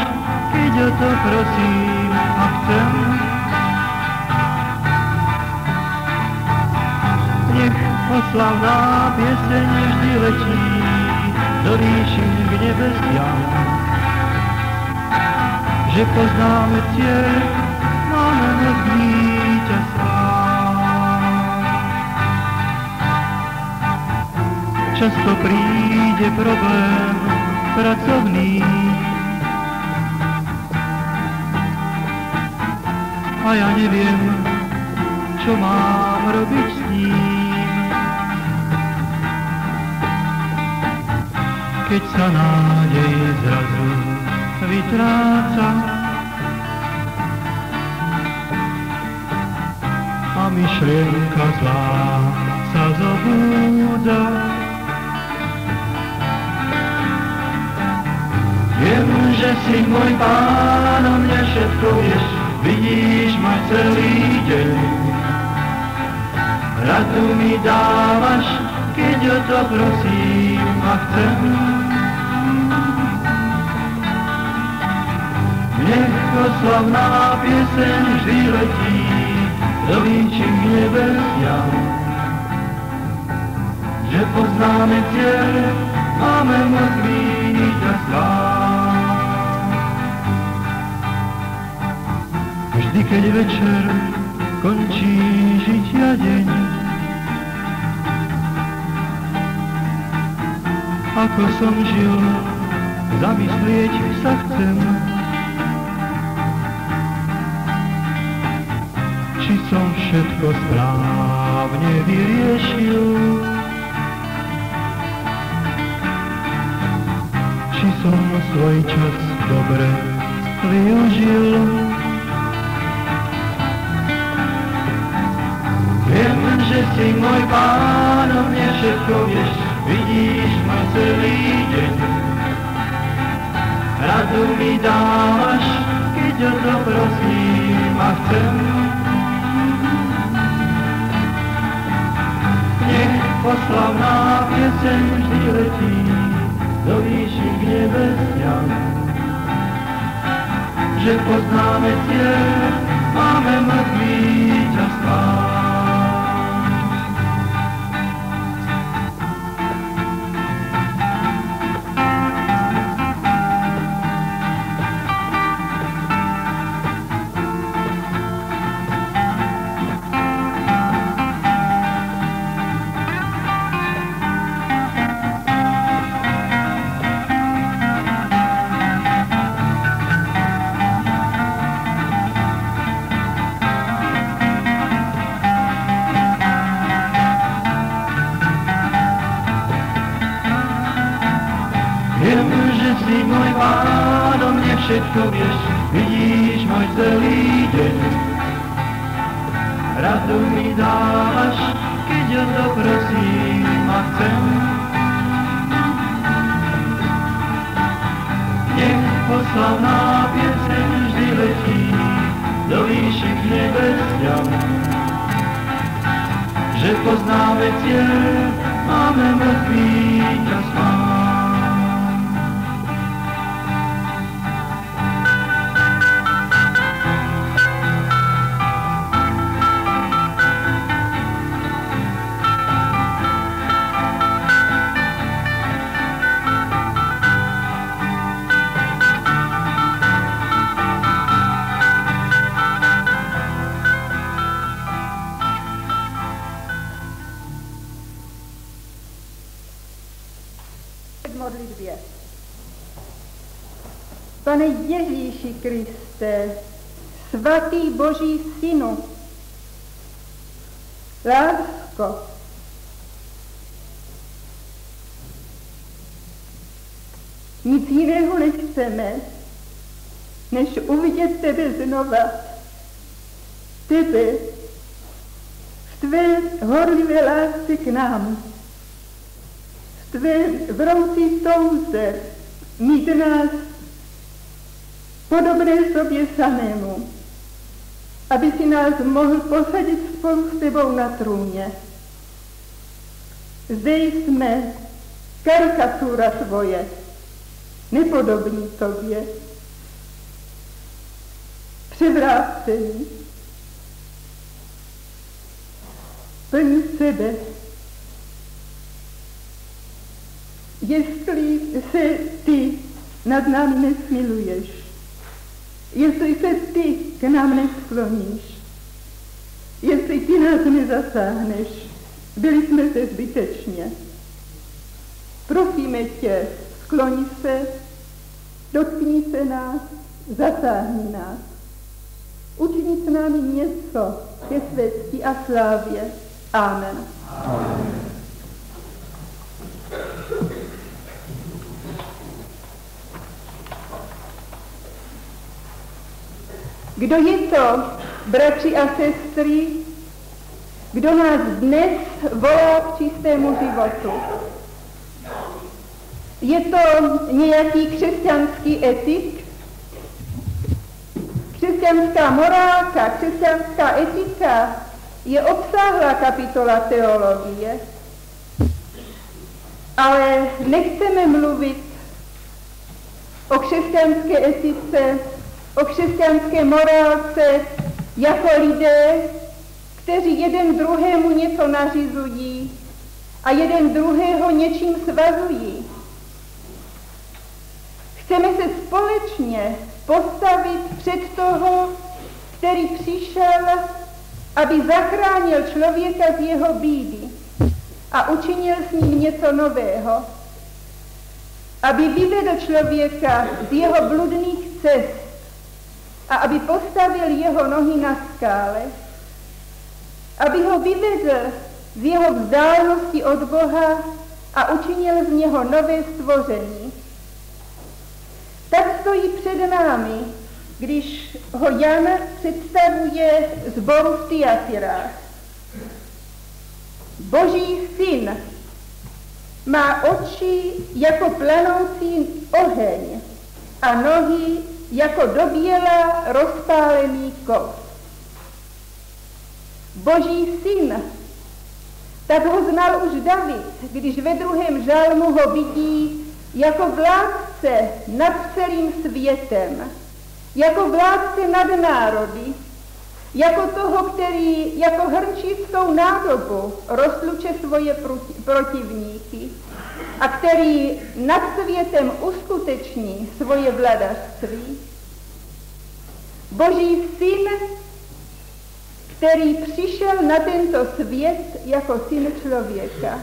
keď o to prosím a chcem. Nech oslavná pieseň vždy letí do ríši k nebesiam, že poznáme cieľ, máme moc víťazstva. Často príde problém pracovný a ja neviem, čo mám robiť s ním. Keď sa nádej zrazu vytráca a myšlienka zlá sa zobúda. Viem, že si môj Pán, o mne všetko vieš, vidíš môj celý deň. Radu mi dávaš, keď o to prosím a chcem. Nech oslavná pieseň vždy letí do výšin nebesiam, že poznáme cieľ, máme moc víťazstva. Vždy, keď večer končí žitia deň, ako som žil, zamyslieť sa chcem. Či som všetko správne vyriešil, či som svoj čas dobre využil. Viem, že si môj Pán, o mne všetko vieš, vidíš môj celý deň. Radu mi dávaš, keď o to prosím a chcem. Nech oslavná pieseň vždy letí do výšin k nebesiam, že poznáme cieľ, máme moc víťazstva. Viem, že si môj Pán, o mne všetko vieš, vidíš môj celý deň. Radu mi dávaš, keď o to prosím a chcem. Nech oslavná pieseň vždy letí do výšin k nebesiam, že poznáme cieľ, máme moc víťazstva. Modlitbě. Pane Ježíši Kriste, svatý Boží Synu, lásko, nic jiného nechceme, než uvidět tebe znova, tebe v tvé horlivé lásce k nám, tvé vroucí touze mít nás podobné sobě samému, aby si nás mohl posadit spolu s tebou na trůně. Zde jsme karikatura tvoje, nepodobní tobě, převrácení, plní sebe. Jestli se ty nad námi nesmiluješ, jestli se ty k nám neskloníš, jestli ty nás nezasáhneš, byli jsme se zbytečně. Prosíme tě, skloni se, dotkni se nás, zasáhni nás. Učini s námi něco ke své cti a slávě. Amen. Amen. Kdo je to, bratři a sestry, kdo nás dnes volá k čistému životu? Je to nějaký křesťanský etik? Křesťanská morálka, křesťanská etika je obsáhlá kapitola teologie, ale nechceme mluvit o křesťanské etice, o křesťanské morálce jako lidé, kteří jeden druhému něco nařizují a jeden druhého něčím svazují. Chceme se společně postavit před toho, který přišel, aby zachránil člověka z jeho bídy a učinil s ním něco nového. Aby vyvedl člověka z jeho bludných cest a aby postavil jeho nohy na skále. Aby ho vyvedl z jeho vzdálenosti od Boha a učinil z něho nové stvoření. Tak stojí před námi, když ho Jan představuje sboru v Tyatyrách. Boží syn má oči jako planoucí oheň a nohy jako doběla rozpálený kov. Boží syn, tak ho znal už David, když ve 2. žalmu ho vidí jako vládce nad celým světem, jako vládce nad národy, jako toho, který jako hrnčířskou nádobu rozluče svoje protivníky a který nad světem uskuteční svoje vladařství. Boží syn, který přišel na tento svět jako syn člověka.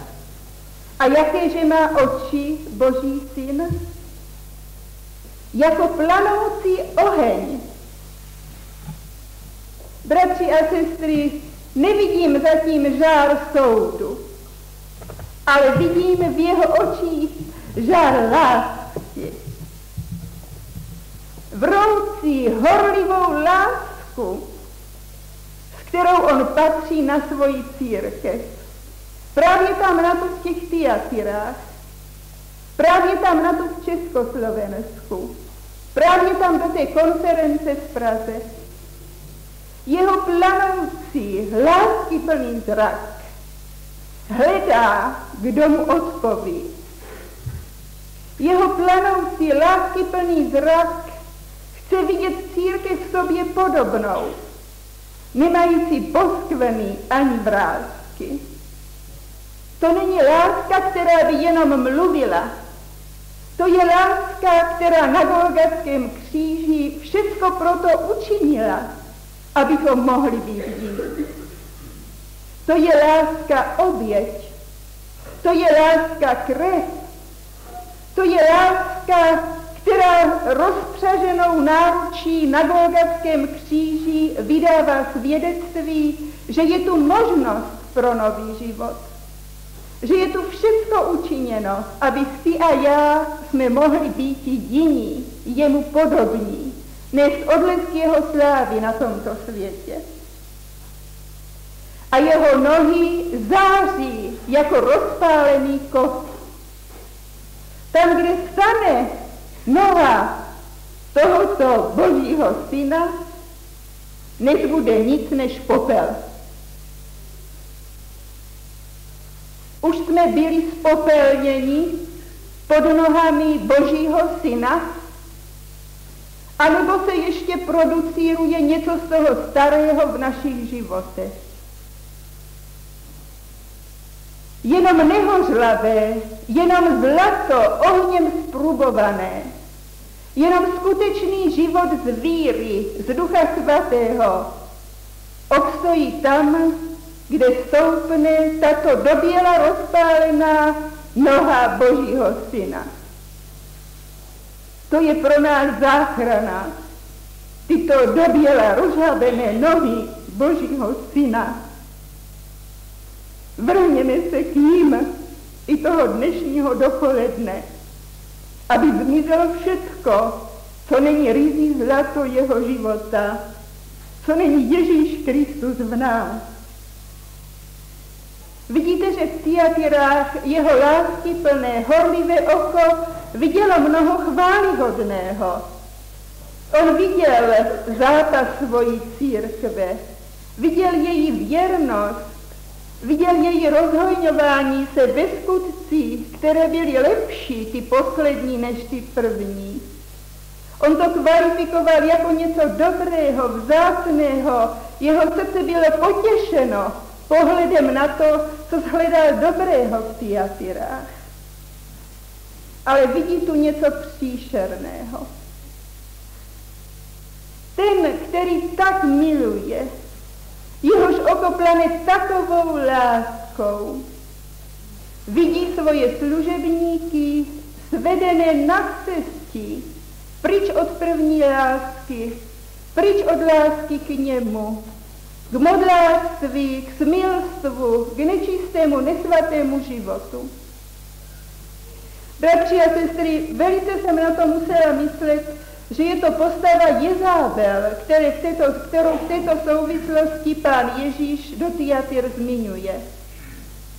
A jakéže má oči Boží syn? Jako planoucí oheň. Bratři a sestry, nevidím zatím žár soudu, ale vidím v jeho očích žár lásky. Vroucí, horlivou lásku, s kterou on patří na svoji církev. Právě tam na to v těch Tyatyrách, právě tam na to v Československu, právě tam do té konference v Praze. Jeho planoucí, láskyplný zrak hledá, kdo mu odpoví. Jeho planoucí, láskyplný zrak chce vidět církev v sobě podobnou, nemající poskvrny ani vrásky. To není láska, která by jenom mluvila. To je láska, která na Golgatském kříži všecko proto učinila, abychom mohli být živí. To je láska oběť. To je láska krev. To je láska, která rozpřaženou náručí na Golgatském kříži vydává svědectví, že je tu možnost pro nový život. Že je tu všechno učiněno, aby ty a já jsme mohli být jiní, jemu podobní, nést odlesk jeho slávy na tomto světě. A jeho nohy září jako rozpálený kov. Tam, kde stane noha tohoto Božího syna, nezbude nic než popel. Už jsme byli spopelněni pod nohami Božího syna, anebo se ještě producíruje něco z toho starého v našich životech. Jenom nehořlavé, jenom zlato ohněm zprubované, jenom skutečný život z víry, z Ducha Svatého obstojí tam, kde stoupne tato doběla rozpálená noha Božího syna. To je pro nás záchrana. Tyto doběla rozžhavené nohy Božího syna. Vrhněme se k ním i toho dnešního dopoledne, aby zmizelo všetko, co není ryzí zlato jeho života, co není Ježíš Kristus v nás. Vidíte, že v Tyatyrách jeho láskyplné, horlivé oko vidělo mnoho chválihodného. On viděl zápas svojí církve, viděl její věrnost, viděl její rozhojňování se ve skutcích, které byly lepší, ty poslední, než ty první. On to kvalifikoval jako něco dobrého, vzácného, jeho srdce bylo potěšeno pohledem na to, co shledal dobrého v Tyatyrách. Ale vidí tu něco příšerného. Ten, který tak miluje, jehož oko plane takovou láskou, vidí svoje služebníky svedené na cestí, pryč od první lásky, pryč od lásky k němu, k modlářství, k smilstvu, k nečistému, nesvatému životu. Bratři a sestry, velice jsem na to musela myslet, že je to postava Jezábel, kterou v této souvislosti pán Ježíš do Tyatyr zmiňuje.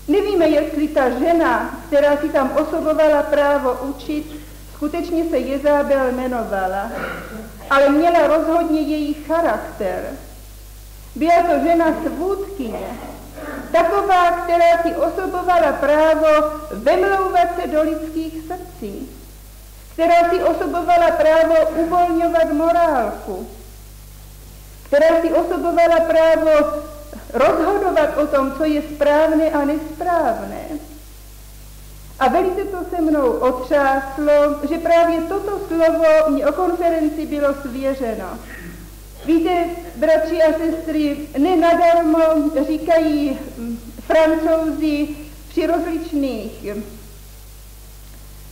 Nevíme, jestli ta žena, která si tam osobovala právo učit, skutečně se Jezábel jmenovala, ale měla rozhodně její charakter. Byla to žena svůdkyně, taková, která si osobovala právo vemlouvat se do lidských srdcí, která si osobovala právo uvolňovat morálku, která si osobovala právo rozhodovat o tom, co je správné a nesprávné. A velice to se mnou otřáslo, že právě toto slovo mě o konferenci bylo svěřeno. Víte, bratři a sestry, nenadarmo říkají Francouzi při rozličných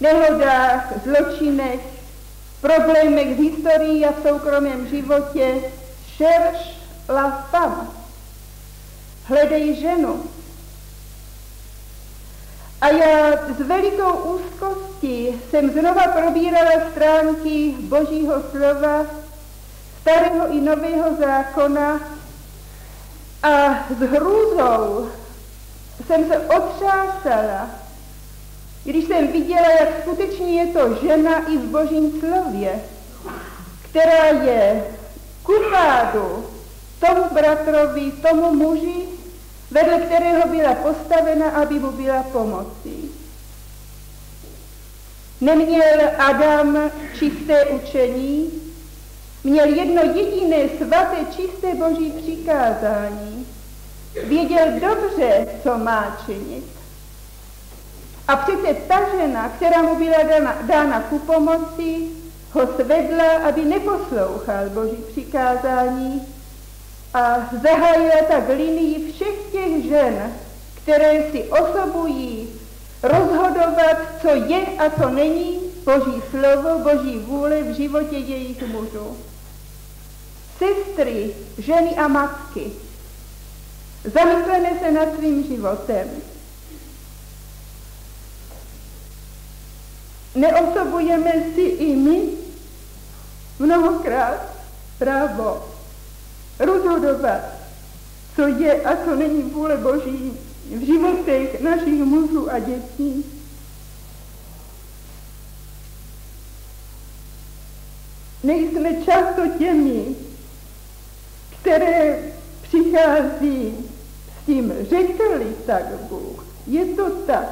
nehodách, zločinech, problémech v historii a v soukromém životě, cherche la femme, hledej ženu. A já s velikou úzkostí jsem znova probírala stránky Božího slova, Starého i Nového zákona a s hrůzou jsem se otřásala, když jsem viděla, jak skutečně je to žena i v Božím slově, která je ku pádu tomu bratrovi, tomu muži, vedle kterého byla postavena, aby mu byla pomocí. Neměl Adam čisté učení, měl jedno jediné svaté, čisté Boží přikázání. Věděl dobře, co má činit. A přece ta žena, která mu byla dána ku pomoci, ho svedla, aby neposlouchal Boží přikázání a zahájila tak linii všech těch žen, které si osobují rozhodovat, co je a co není Boží slovo, Boží vůle v životě jejich mužů. Sestry, ženy a matky, zamysleme se nad svým životem. Neosobujeme si i my mnohokrát právo rozhodovat, co je a co není vůle Boží v životech našich mužů a dětí. Nejsme často těmi, které přichází s tím, řekl-li tak Bůh, je to tak.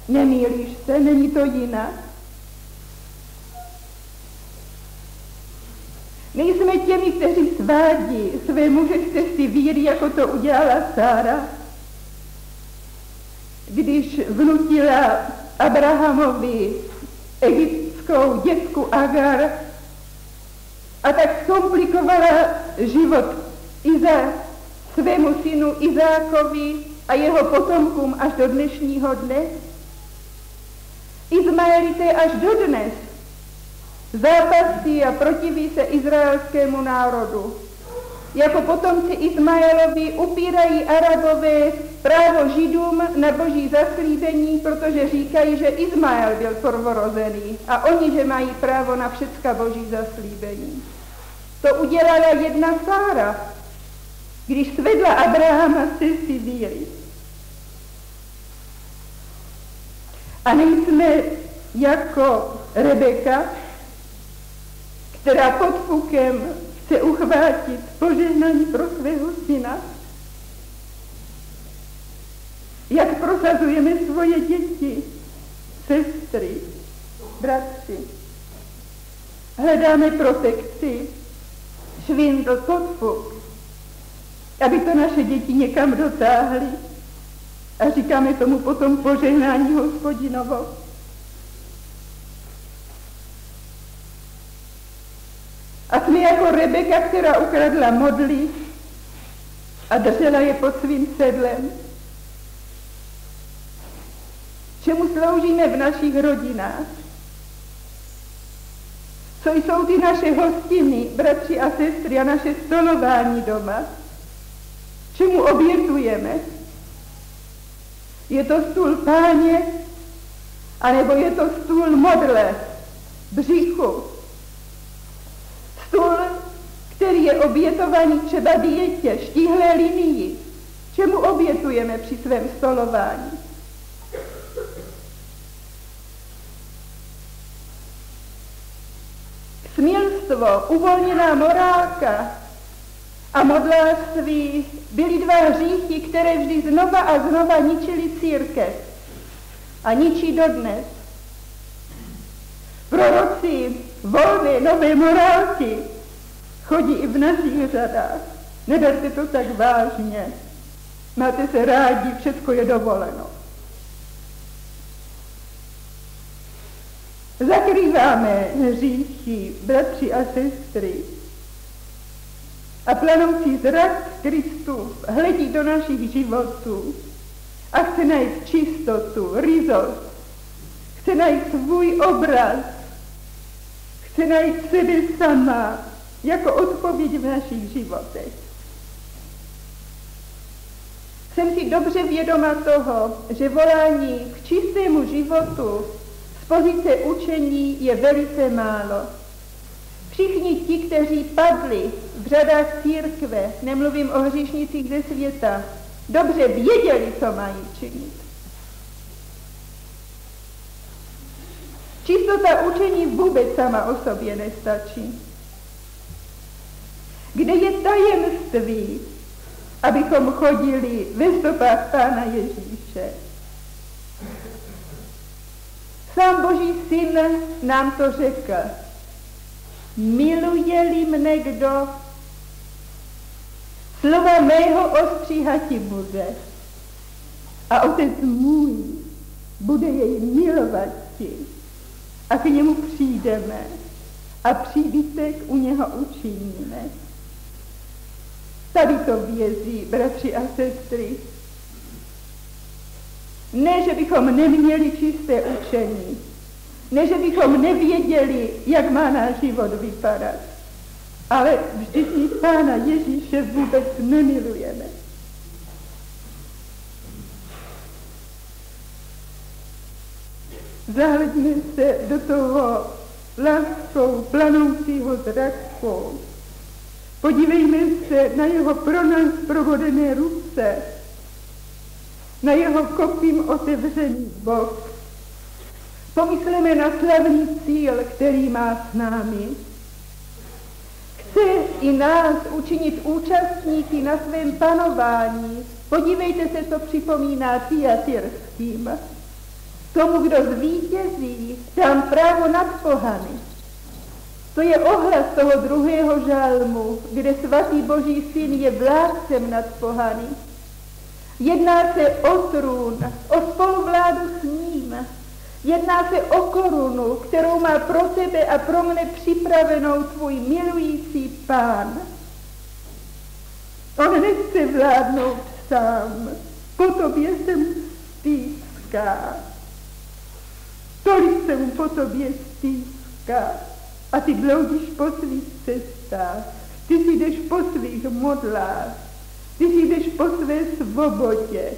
Nemýlíš se, není to jinak. Nejsme těmi, kteří svádí své muže z cesty víry, jako to udělala Sára, když vnutila Abrahamovi egyptskou dětku Agar a tak zkomplikovala život svému synu Izákovi a jeho potomkům až do dnešního dne. Izmaelité až dodnes zápasí a protiví se izraelskému národu. Jako potomci Izmaelovi upírají Arabové právo Židům na Boží zaslíbení, protože říkají, že Izmael byl prvorozený a oni, že mají právo na všecka Boží zaslíbení. To udělala jedna Sára, když svedla Abrahama z cesty víry. A nejsme jako Rebeka, která pod fukem chce uchvátit požehnání pro svého syna. Jak prosazujeme svoje děti, sestry, bratři. Hledáme protekci, švindl, podfuk, aby to naše děti někam dotáhly. A říkáme tomu potom požehnání Hospodinovo. A jsme jako Rebeka, která ukradla modly a držela je pod svým sedlem. Čemu sloužíme v našich rodinách? Co jsou ty naše hostiny, bratři a sestry, a naše stolování doma? Čemu obětujeme? Je to stůl Páně, anebo je to stůl modle, břichu? Stůl, který je obětovaný třeba dietě, štíhlé linii. Čemu obětujeme při svém stolování? Smilstvo, uvolněná morálka a modlářství byly dva hříchy, které vždy znova a znova ničily církev a ničí dodnes. Proroci volné nové morálky chodí i v našich řadách. Neberte to tak vážně. Máte se rádi, všecko je dovoleno. Zakrýváme hříchy, bratři a sestry, a planoucí zrak Kristův hledí do našich životů a chce najít čistotu, ryzost, chce najít svůj obraz, chce najít sebe sama jako odpověď v našich životech. Jsem si dobře vědoma toho, že volání k čistému životu z pozice učení je velice málo. Všichni ti, kteří padli v řadách církve, nemluvím o hříšnicích ze světa, dobře věděli, co mají činit. Čistota učení vůbec sama o sobě nestačí. Kde je tajemství, abychom chodili ve stopách Pána Ježíše? Sám Boží syn nám to řekl. Miluje-li mne kdo, slova mého ostříhati bude. A Otec můj bude jej milovati. A k němu přijdeme a příbytek u něho učiníme. Tady to vězí, bratři a sestry. Ne, že bychom neměli čisté učení, ne, že bychom nevěděli, jak má náš život vypadat, ale vždyť my Pána Ježíše vůbec nemilujeme. Zahledíme se do toho láskou planoucího zraku. Podívejme se na jeho pro nás provodené ruce, na jeho kopím otevřený bok. Pomysleme na slavný cíl, který má s námi. Chce i nás učinit účastníky na svém panování. Podívejte se, co připomíná Tyatyrským. Tomu, kdo zvítězí, dám právo nad pohany. To je ohlas toho druhého žalmu, kde svatý Boží syn je vládcem nad pohany. Jedná se o trůn, o spoluvládu s ním. Jedná se o korunu, kterou má pro tebe a pro mne připravenou tvůj milující Pán. On nechce vládnout sám, po tobě se mu stýská. Tolik se mu po tobě stýská. A ty bloudíš po svých cestách, ty si jdeš po svých modlách, ty si jdeš po své svobodě.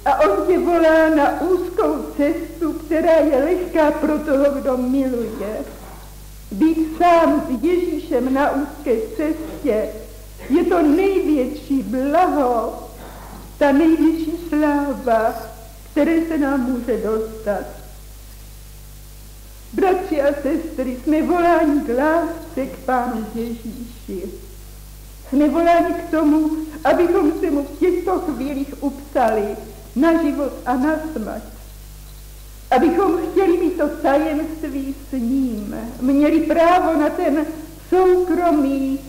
A on tě volá na úzkou cestu, která je lehká pro toho, kdo miluje. Být sám s Ježíšem na úzké cestě je to největší blaho, ta největší sláva, které se nám může dostat. Bratři a sestry, jsme voláni k lásce k Pánu Ježíši. Jsme voláni k tomu, abychom se mu v těchto chvílích upsali na život a na smrt. Abychom chtěli mít to tajemství s ním, měli právo na ten soukromý,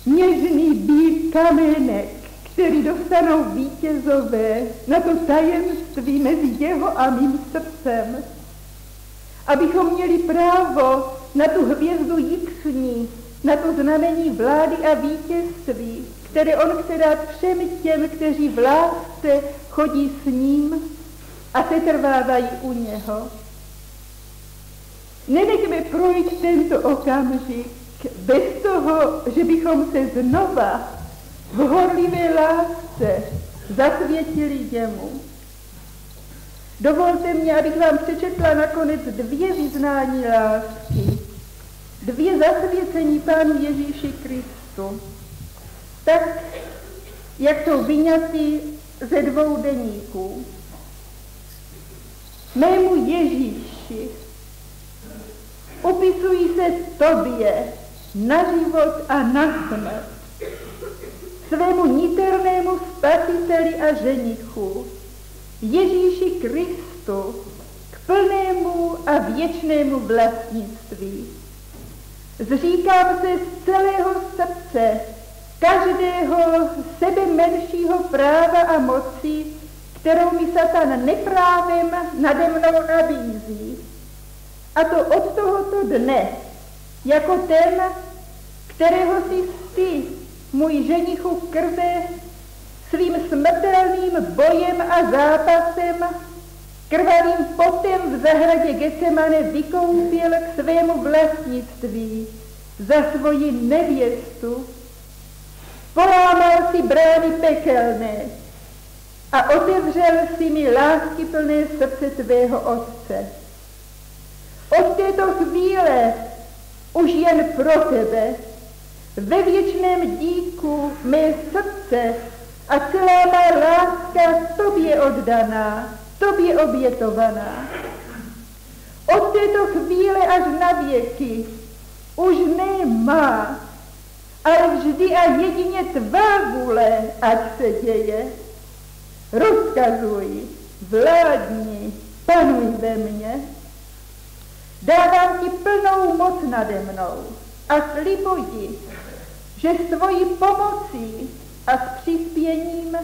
něžný bílý kamének, který dostanou vítězové, na to tajemství mezi jeho a mým srdcem. Abychom měli právo na tu hvězdu jixní, na to znamení vlády a vítězství, které on chce dát všem těm, kteří v lásce chodí s ním a setrvávají u něho. Nenechme projít tento okamžik bez toho, že bychom se znova v horlivé lásce zasvětili jemu. Dovolte mě, abych vám přečetla nakonec 2 vyznání lásky, 2 zasvěcení Pánu Ježíši Kristu, tak, jak jsou vyňaty ze 2 deníků. Mému Ježíši, upisují se tobě na život a na smrt, svému niternému spasiteli a ženichu, Ježíši Kristu, k plnému a věčnému vlastnictví. Zříkám se z celého srdce každého sebe menšího práva a moci, kterou mi Satan neprávem nade mnou nabízí. A to od tohoto dne, jako ten, kterého jsi ty, můj ženichu krve, svým smrtelným bojem a zápasem, krvavým potem v zahradě Getsemane vykoupil k svému vlastnictví za svoji nevěstu. Polámal si brány pekelné a otevřel si mi láskyplné srdce tvého Otce. Od této chvíle už jen pro tebe, ve věčném díku mé srdce a celá má láska tobě oddaná, tobě obětovaná. Od této chvíle až na věky už ne má, ale vždy a jedině tvá vůle, ať se děje. Rozkazuj, vládni, panuj ve mně. Dávám ti plnou moc nade mnou a slibuji, že s tvojí pomocí a s přispěním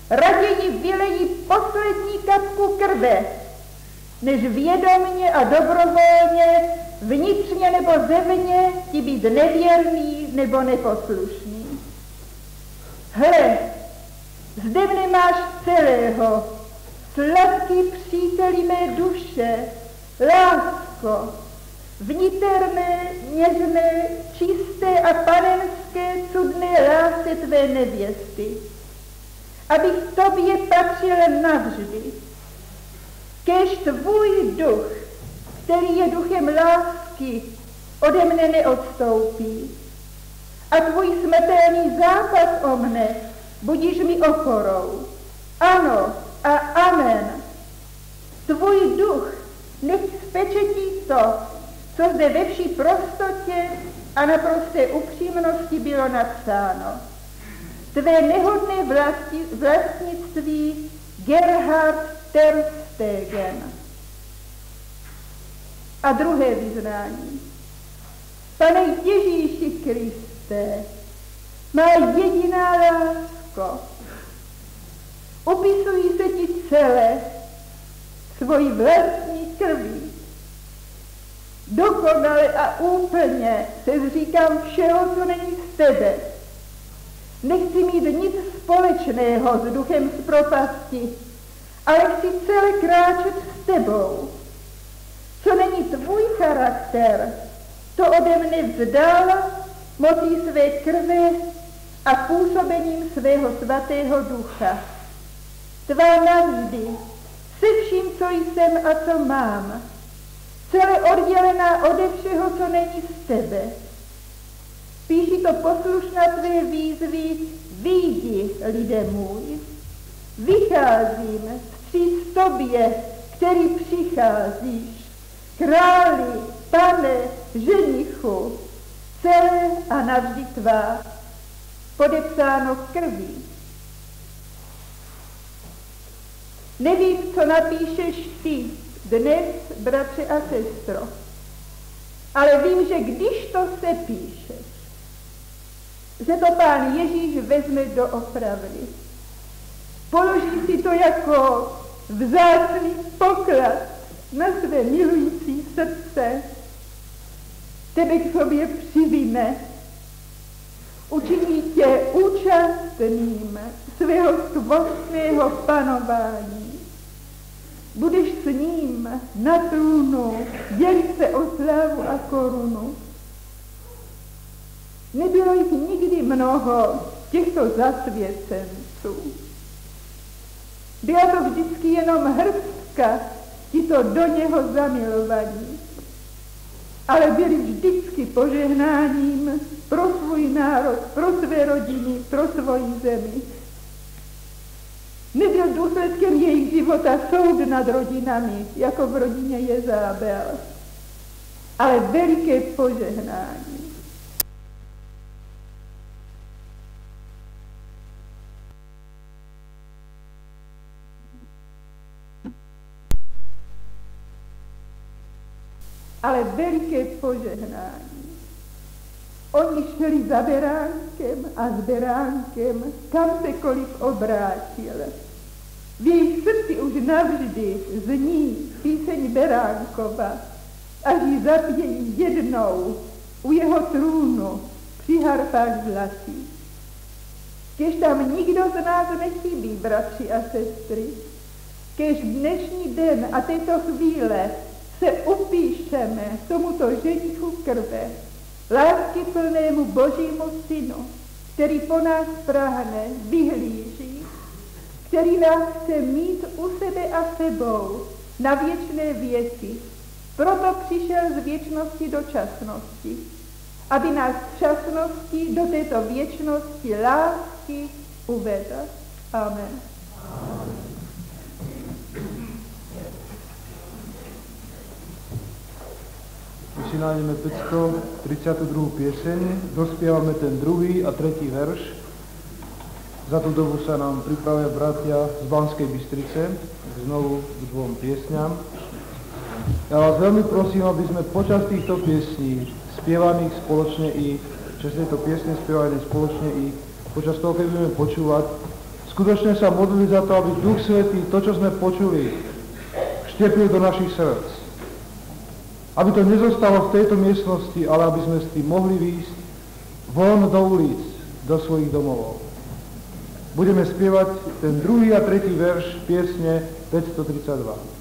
raději vylejí poslední kapku krve, než vědomně a dobrovolně, vnitřně nebo zevně ti být nevěrný nebo neposlušný. Hle, zde mne máš celého, sladký příteli mé duše, lásko, vniterné, něžné, čisté a panenské cudné lásce tvé nevěsty, abych tobě patřil navždy. Kéž tvůj duch, který je duchem lásky, ode mne neodstoupí. A tvůj smrtelný zápas o mne budíš mi oporou. Ano a amen. Tvůj duch nech spečetí to, co zde ve vší prostotě a naprosté upřímnosti bylo napsáno. Tvé nehodné vlastnictví Gerhard ter Stegen. A druhé vyznání. Pane Ježíši Kriste, má jediná lásko, upisují se ti celé svojí vlastní krví. Dokonale a úplně se zříkám všeho, co není z tebe. Nechci mít nic společného s duchem z propasti, ale chci celé kráčet s tebou. Co není tvůj charakter, to ode mne vzdal mocí své krve a působením svého svatého ducha. Tvá navždy, se vším, co jsem a co mám, celé oddělená ode všeho, co není z tebe. Píši to poslušná tvé výzvy, vyjdi, lidé můj. Vycházím vstříc tobě, který přicházíš, králi, pane, ženichu, celé a navždy tvá, podepsáno krví. Nevím, co napíšeš ty dnes, bratře a sestro, ale vím, že když to sepíšeš, že to Pán Ježíš vezme do opravdy. Položí si to jako vzácný poklad na své milující srdce, tebe k sobě přivíme, učiní tě účastným svého skvostného panování. Budeš s ním na trůnu, dělit se o slávu a korunu. Nebylo jich nikdy mnoho, těchto zasvěcenců. Byla to vždycky jenom hrstka, tito do něho zamilovaní, ale byli vždycky požehnáním pro svůj národ, pro své rodiny, pro svoji zemi. Nebyl důsledkem jejich života soud nad rodinami, jako v rodině Jezábel, ale veliké požehnání. Ale veliké požehnání. Oni šli za beránkem a s beránkem, kam se kolik obrátil. V jejich srdci už navždy zní píseň Beránkova, až ji zapějí jednou u jeho trůnu při harfách zlatých. Kež tam nikdo z nás nechybí, bratři a sestry, kež dnešní den a této chvíle se upíšeme tomuto ženichu krve, láskyplnému Božímu Synu, který po nás prahne, vyhlíží, který nás chce mít u sebe a sebou na věčné věci. Proto přišel z věčnosti do časnosti, aby nás z časnosti do této věčnosti lásky uvedl. Amen. My si nájdeme 532. pieseň, dospievame ten druhý a tretí verš. Za tú dobu sa nám pripravia bratia z Banskej Bystrice, znovu k dvom piesňam. Ja vás veľmi prosím, aby sme počas týchto piesní spievaných spoločne i, čas tejto piesne spievané spoločne i počas toho, keď budeme počúvať, skutočne sa modlili za to, aby Duch Svätý to, čo sme počuli, vštepil do našich srdc. Aby to nezostalo v tejto miestnosti, ale aby sme s tým mohli výjsť von do ulic, do svojich domovov. Budeme spievať ten druhý a tretí verš piesne 532.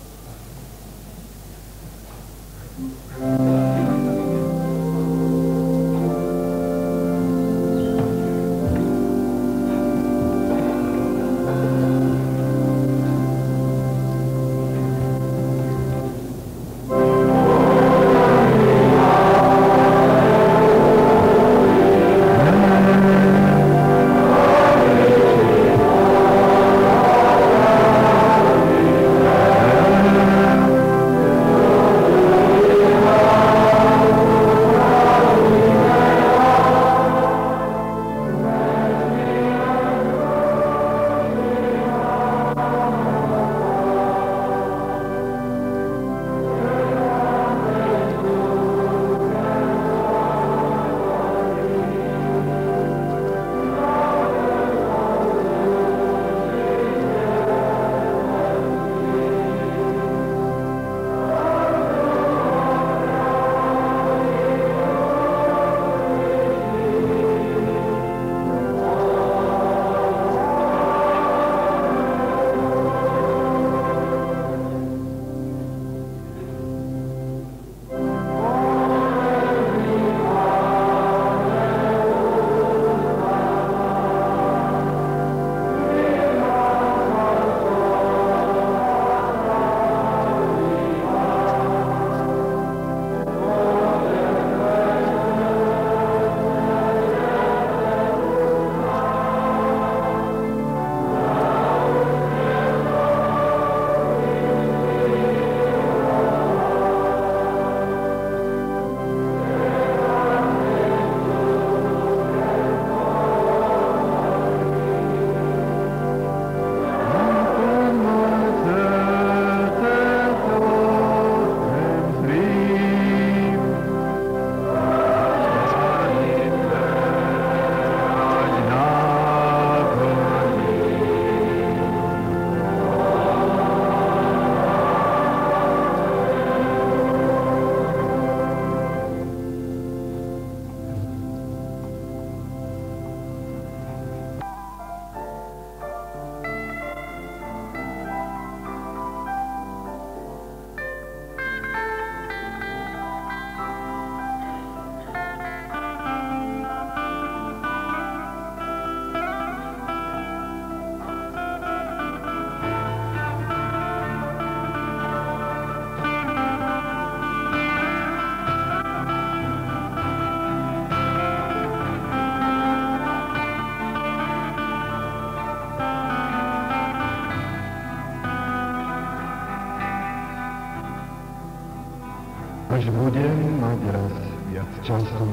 Až budem mať raz viac času,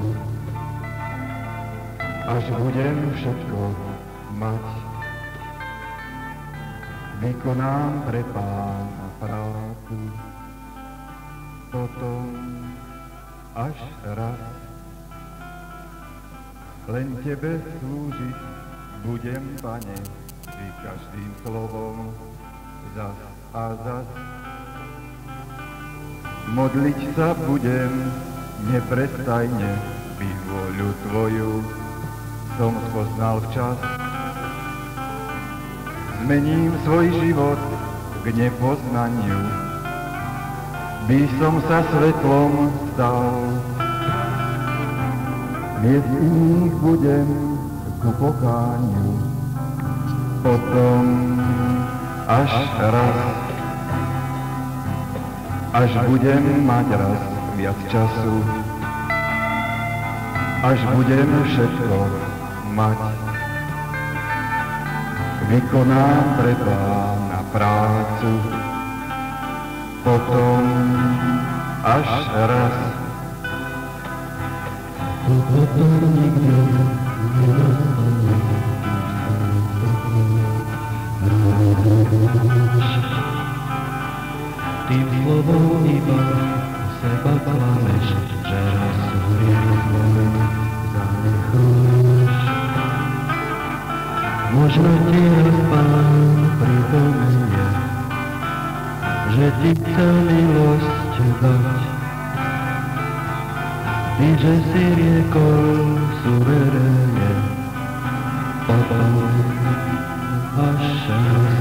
až budem všetko mať, vykonám pre Pána prácu, potom až raz len Tebe slúžiť budem, Pane, Ty každým slovom zas a zas. Modliť sa budem neprestajne, byť vôľu Tvoju som spoznal včas. Zmením svoj život k nepoznaniu, by som sa svetlom stal. Viesť iných budem ku pokániu, potom až raz, až budem mať raz viac času, až budem všetko mať, vykonám pre Pána prácu, potom až raz. Potom nikto nedostane. Tým slovom iba seba klameš, že raz hriech môj zanechuješ. Možno ti raz Pán pripomenie, že ti chcel milosť dať. Ty, že si riekol suverene, potom až raz.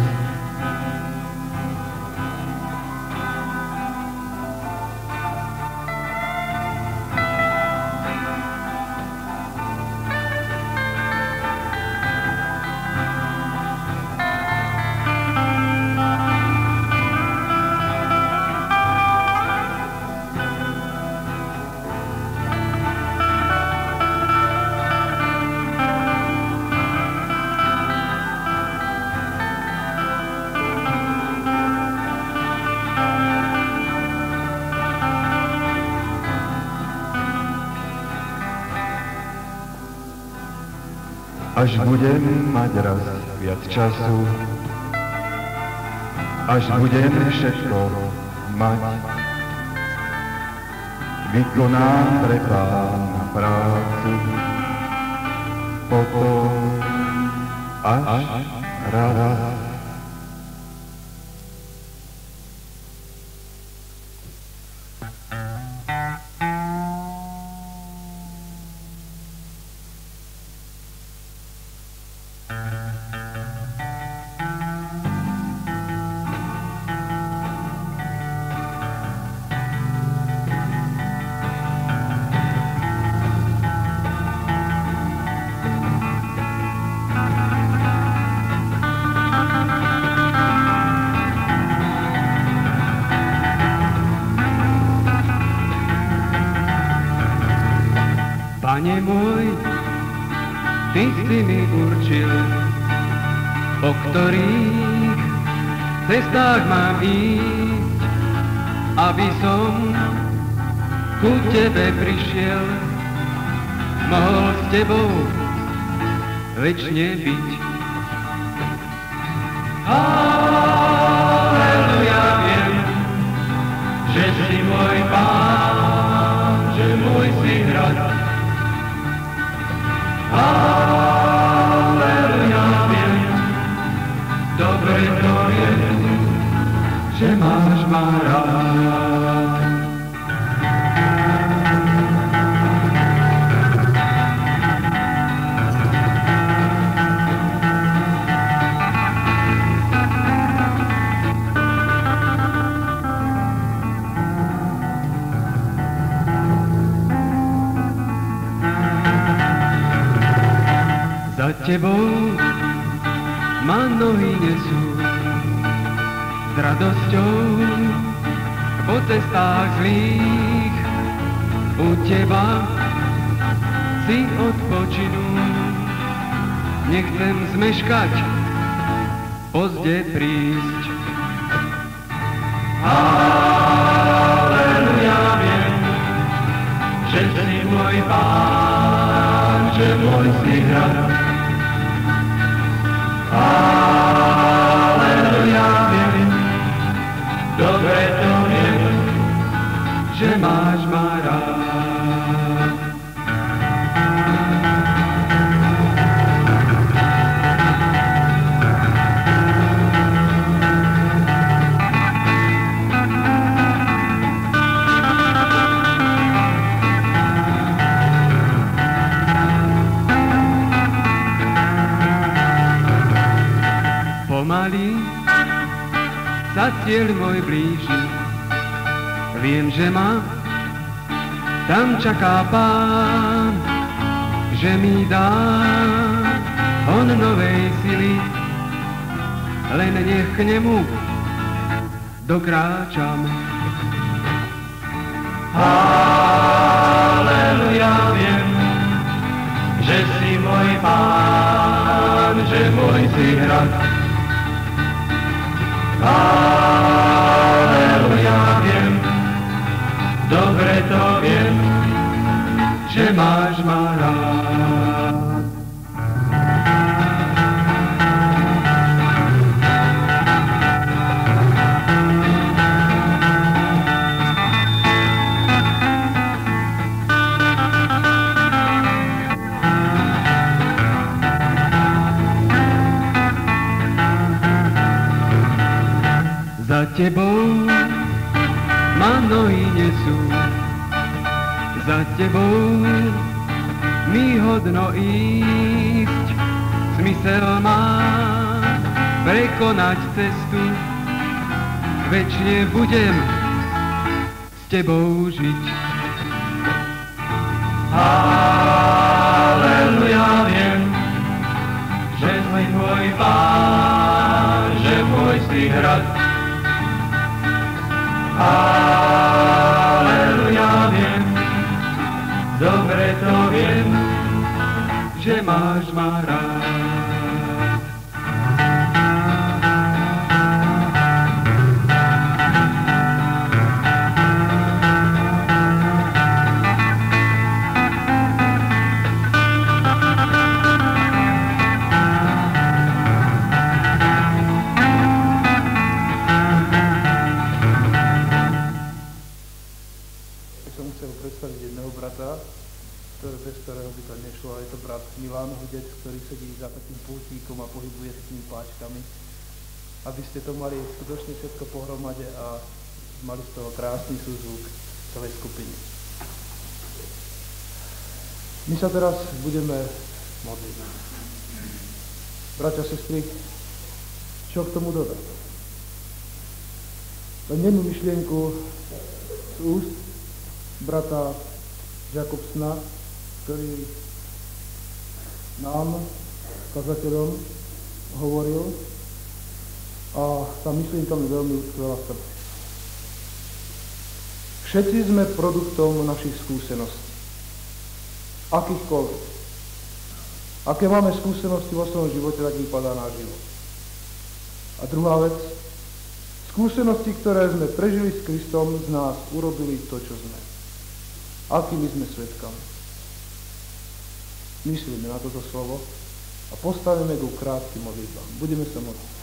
Až budem mať raz viac času, až budem všetko mať, vykonám pre Pána prácu, potom až raz. Pane môj, Ty si mi určil, po ktorých cestách mám ísť, aby som ku Tebe prišiel, mohol s Tebou večne byť. Halleluja, viem, že si môj Pán, že môj si hrad. Halleluja, viem, dobre to viem, že máš ma rád. Za Tebou ma nohy nesú, s radosťou po cestách zlých, u Teba si odpočinú. Nechcem zmeškať, pozde prísť. Halleluja, viem, Pán, že môj si hrad. Aleluja, viem, dobre to viem, že máš ma rád. Pomaly sa cieľ môj blíži, viem, že ma tam čaká Pán, že mi dá on novej sily, len nech k nemu dokráčam. Aleluja, viem, že si môj Pán, že môj si hrad. Aleluja, viem, dobre to viem, že máš ma rád. Za tebou ma nohy nesú, za tebou mi hodno ísť. Zmysel má prekonať cestu, večne budem s tebou žiť. Aleluja, viem, že si môj Pán, že môj si hrad. Aleluja, viem, dobre to viem, že máš ma rád. bez ktorého by to nešlo, a je to brat Milan Hudec, ktorý sedí za takým pultíkom a pohybuje s tými páčkami. Aby ste to mali skutočne všetko pohromade a mali z toho krásny súzvuk celej skupiny. My sa teraz budeme modliť. Bratia, sestry, čo k tomu dodať? Len jednu myšlienku z úst brata Jakobsna, ktorý nám, kazateľom, hovoril, a tá myšlienka mi veľmi utkvela v srdci. Všetci sme produktom našich skúseností. Akýchkoľvek. Aké máme skúsenosti vo svojom živote, tak vypadá náš život. A druhá vec, skúsenosti, ktoré sme prežili s Kristom, z nás urobili to, čo sme. Akými sme svedkami. Myslíme na toto slovo a postavíme go krátkym modlitbám. Budeme sa modliť.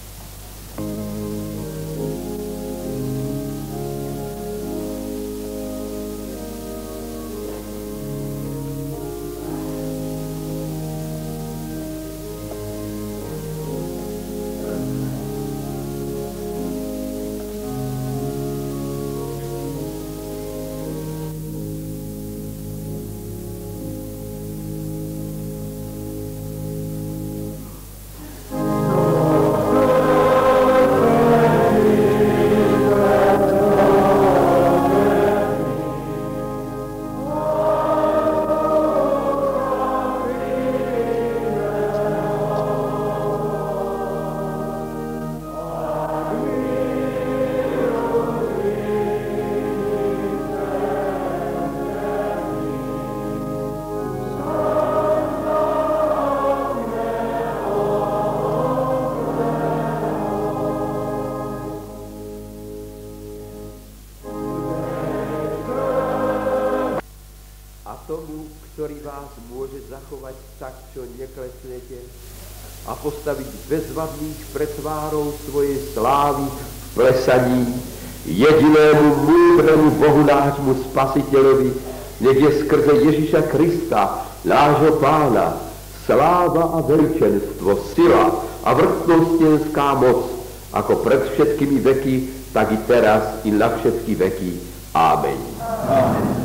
ktorý vás môže zachovať tak, čo neklesnete a postaviť bezvadných pred tvárou svojej slávy v plesaní jedinému múdremu Bohu nášmu Spasiteľovi, nech je skrze Ježiša Krista, nášho Pána, sláva a veličenstvo, sila a vrchnostenská moc, ako pred všetkými veky, tak i teraz, i na všetky veky. Amen. Amen.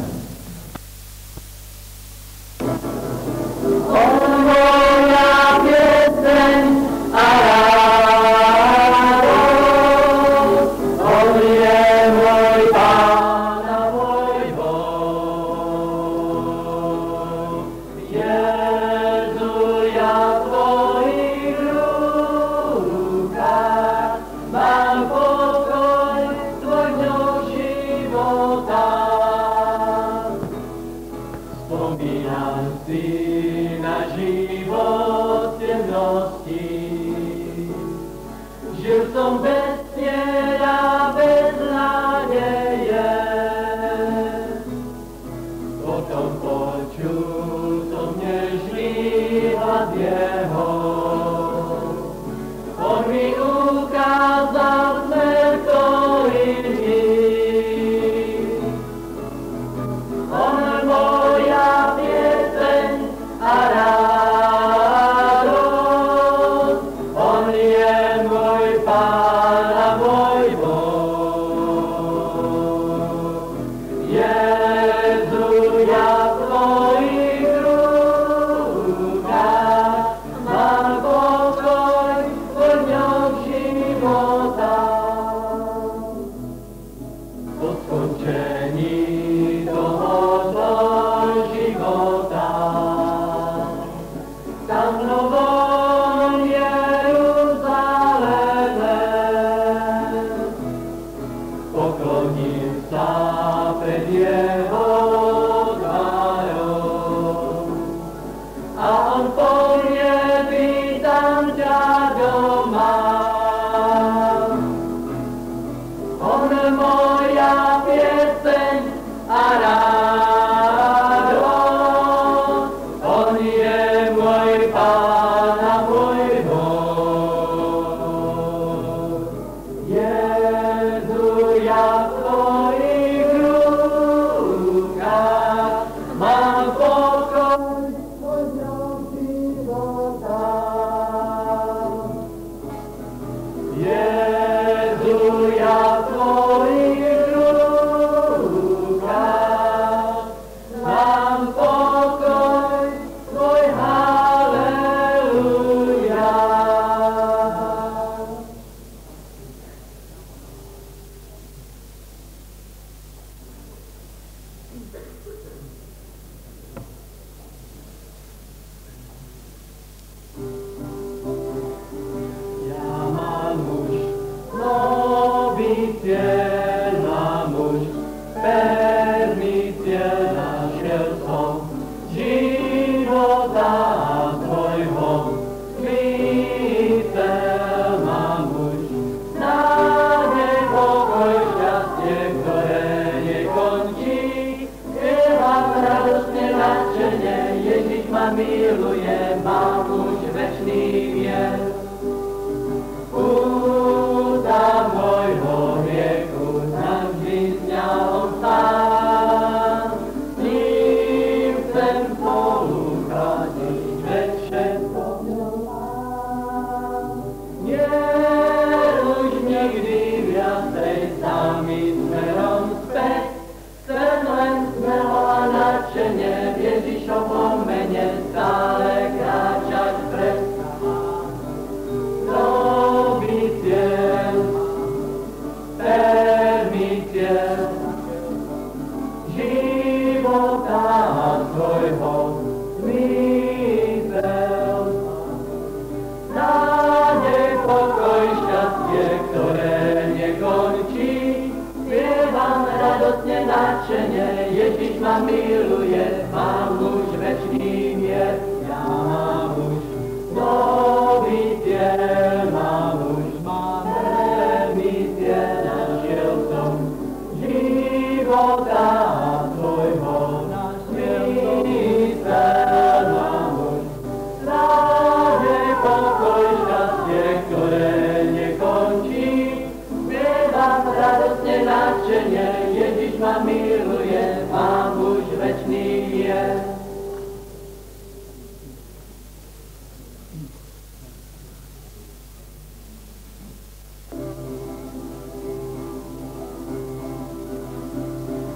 nadšeně, Ježíš ma miluje, Pán už večný je.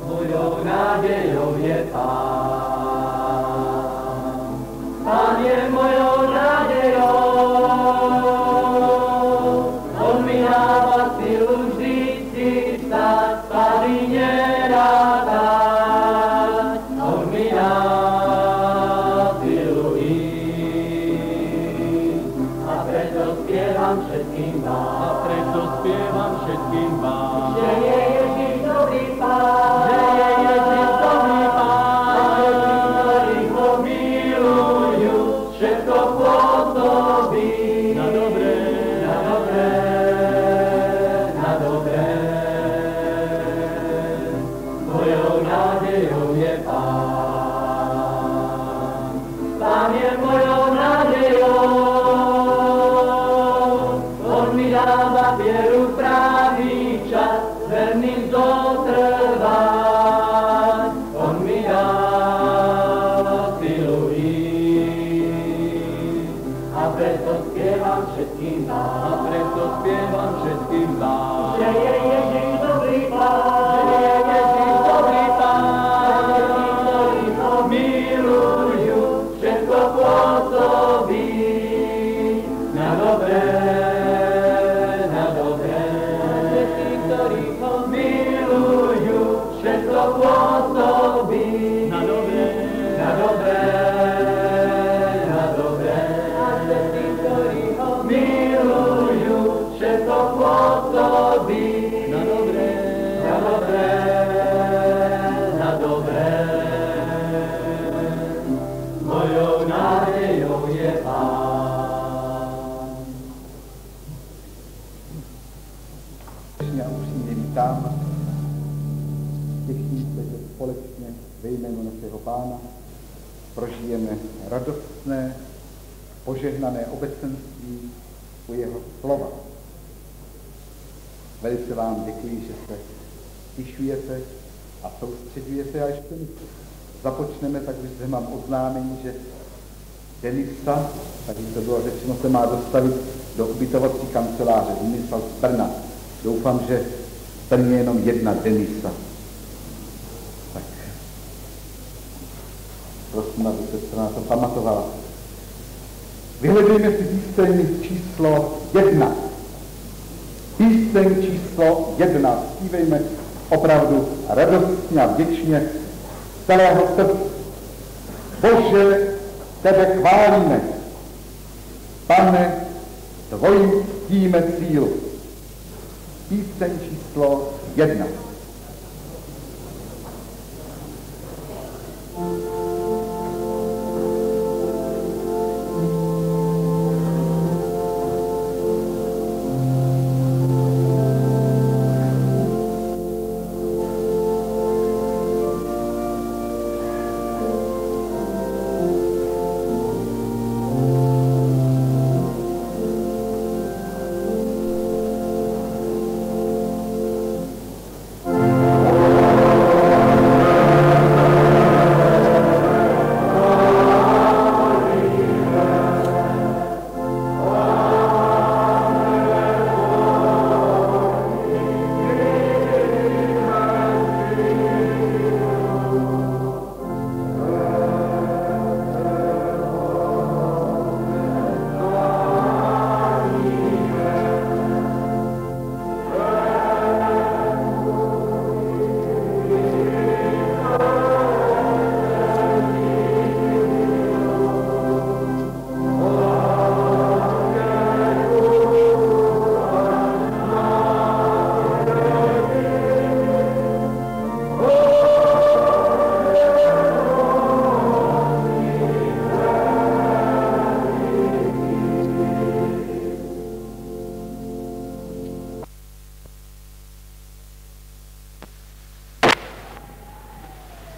Mojou nádejou je Pán. Pán je mojou nádejou. On mi dává silu vždyť si stát, pády nerátať. On mi dá silu ísť. A preto spievam všetkým vám. Že je Ježíš dobrý Pán. Že je Ježíš dobrý Pán. A všetkým, ktorých ho milujú, všetko pôsobí. Na dobré, na dobré, na dobré. Mojou nádejou je Pán. Pán je mojou nádejou. On mi dáva vieru v pravý čas, verný zotrvať. On mi dáva silu ísť. A preto spievam všetkým vám. Že je Ježíš dobrý Pán. Že je Ježíš dobrý Pán. A všetkým, ktorí ho milujú, všetko pôsobí. Na dobré, na dobré. A všetkým, ktorí ho milujú, všetko pôsobí. Na dobré, na dobré, na dobré. A všetkým, ktorí ho milujú, všetko pôsobí. Na dobré, na dobré, na dobré. Mojou nádejou je Pán. A upřímně vítám. Těším se, že společně ve jménu našeho Pána prožijeme radostné, požehnané obecenství u jeho slova. Velice vám děkuji, že se stišujete a soustředujete a ještě započneme, tak už zde mám oznámení, že Denisa, tak to bylo řečeno, se má dostavit do ubytovací kanceláře Denisa z Brna. Doufám, že v Brně je jenom jedna Denisa. Tak prosím, abyste se na to pamatovala. Vyhledejme si píseň číslo 1. Píseň číslo 1. Zpívejme opravdu radostně a vděčně z celého srdce. Bože, tebe chválíme. Pane, tvojím ctíme cíl. Píseň číslo 1.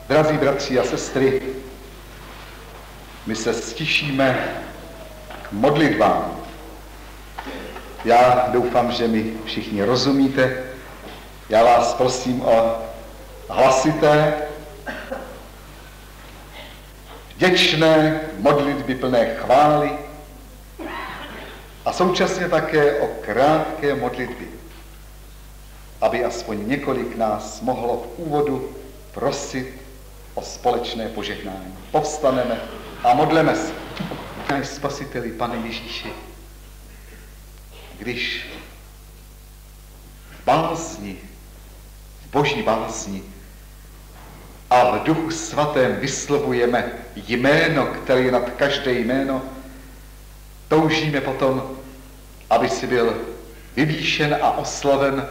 Drazí bratři a sestry, my se stišíme k modlitbám. Já doufám, že mi všichni rozumíte Já vás prosím o hlasité, vděčné modlitby plné chvály a současně také o krátké modlitby, aby aspoň několik nás mohlo v úvodu prosit o společné požehnání. Povstaneme a modleme se. Náš Spasiteli, Pane Ježíši, když v bázni, v boží bázni a v Duchu Svatém vyslovujeme jméno, které je nad každé jméno, toužíme potom, aby si byl vyvýšen a oslaven,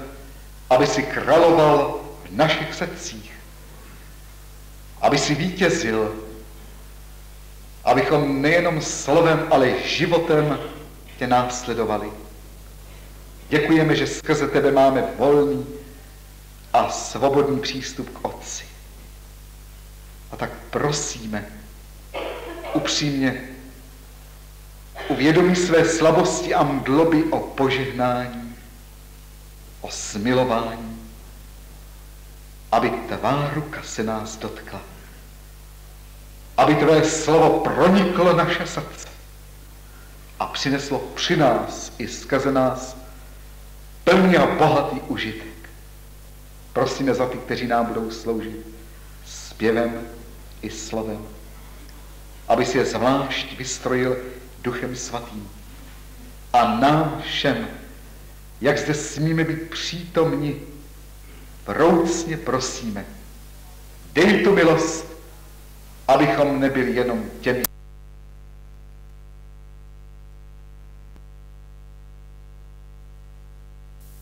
aby si královal v našich srdcích, aby si vítězil, abychom nejenom slovem, ale životem tě následovali. Děkujeme, že skrze tebe máme volný a svobodný přístup k Otci. A tak prosíme upřímně, uvědomí své slabosti a mdloby o požehnání, o smilování, aby tvá ruka se nás dotkla, aby tvé slovo proniklo naše srdce a přineslo při nás i skrze nás plný a bohatý užitek. Prosíme za ty, kteří nám budou sloužit zpěvem i slovem, aby si je zvlášť vystrojil Duchem Svatým. A nám všem, jak zde smíme být přítomni, vroucně prosíme, dej tu milost, abychom nebyli jenom těmi,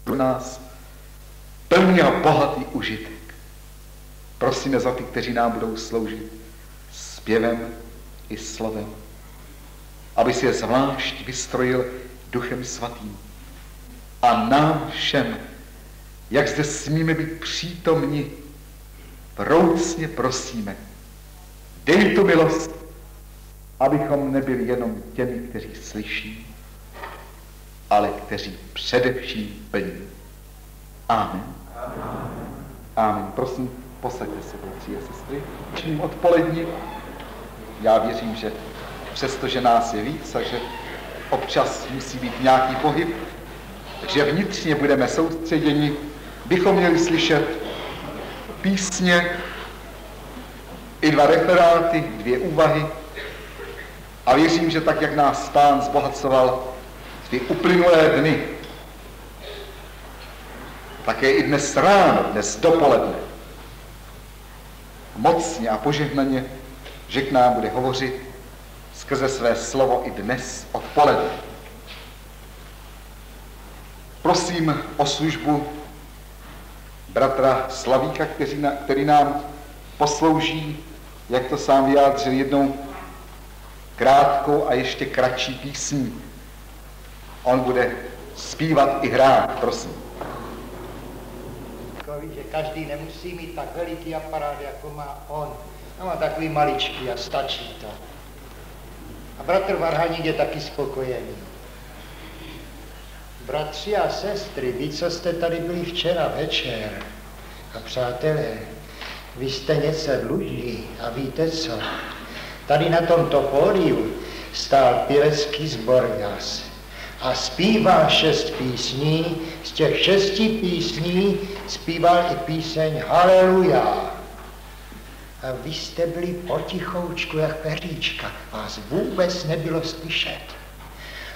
pro nás plný a bohatý užitek. Prosíme za ty, kteří nám budou sloužit zpěvem i slovem, aby si je zvlášť vystrojil Duchem Svatým. A nám všem, jak zde smíme být přítomni, vroucně prosíme, dej tu milost, abychom nebyli jenom těmi, kteří slyší, ale kteří především plní. Amen. Amen. Prosím, posaďte se, bratři a sestry. Dnešním odpolední, já věřím, že přestože nás je víc a že občas musí být nějaký pohyb, že vnitřně budeme soustředěni, bychom měli slyšet písně, i 2 referáty, 2 úvahy a věřím, že tak, jak nás Pán zbohacoval ty uplynulé dny, také i dnes ráno, dnes dopoledne, mocně a požehnaně, že k nám bude hovořit skrze své slovo i dnes odpoledne. Prosím o službu bratra Slavíka, který nám poslouží, jak to sám vyjádřil, jednou krátkou a ještě kratší písní. On bude zpívat i hrát, prosím. Že každý nemusí mít tak veliký aparát, jako má on. On má takový maličký a stačí to. A bratr Varhaník je taky spokojený. Bratři a sestry, vy, co jste tady byli včera večer, a přátelé, vy jste něco dluží a víte co? Tady na tomto pódiu stál pěvecký sbor jas a zpíval 6 písní, z těch 6 písní zpíval i píseň Haleluja. A vy jste byli potichoučku jak peříčka, vás vůbec nebylo slyšet.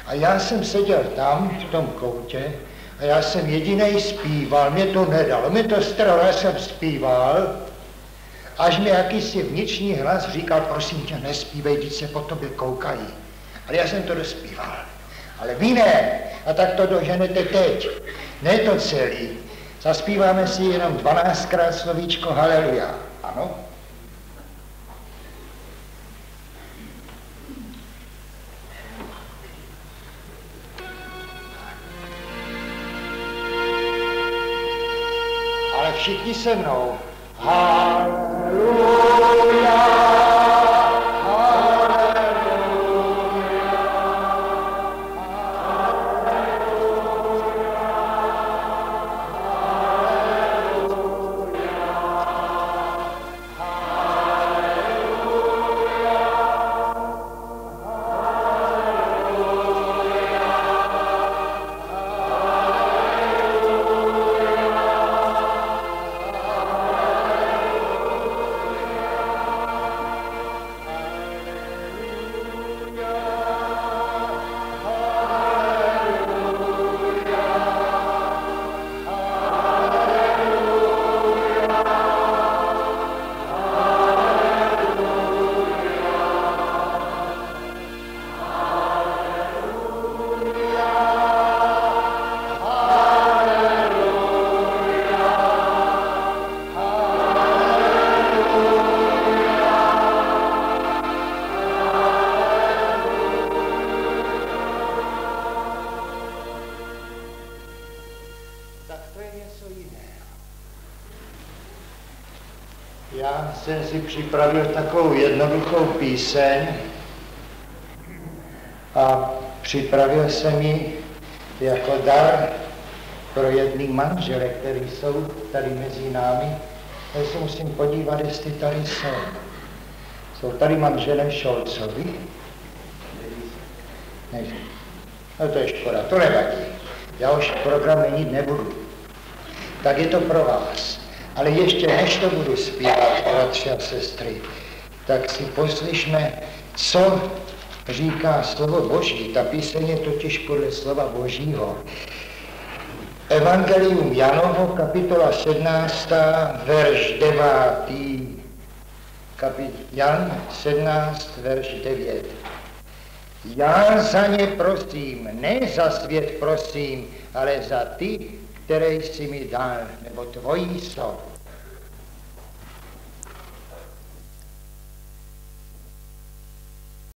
A já jsem seděl tam, v tom koutě, a já jsem jedinej zpíval, mě to nedalo, mě to stralo, já jsem zpíval, až mi jakýsi vnitřní hlas říkal, prosím tě, nespívej, vždyť se po tobě koukají. Ale já jsem to dospíval. Ale vy ne, a tak to doženete teď. Ne to celý. Zaspíváme si jenom 12krát slovíčko Haleluja. Ano? Ale všichni se mnou. Haleluja. Já jsem si připravil takovou jednoduchou píseň a připravil jsem ji jako dar pro jedný manžele, který jsou tady mezi námi. Já se musím podívat, jestli tady jsou. Jsou tady manželé Šolcovi? Ne. No to je škoda, to nevadí. Já už program měnit nebudu. Tak je to pro vás. Ale ještě než to budu zpívat, bratři a sestry, tak si poslyšme, co říká slovo Boží. Ta píseň je totiž podle slova Božího. Evangelium Janovo, kapitola 17, verš 9. Jan 17, verš 9. Já za ně prosím, ne za svět prosím, ale za ty, které jsi mi dal, nebo tvojí jsou.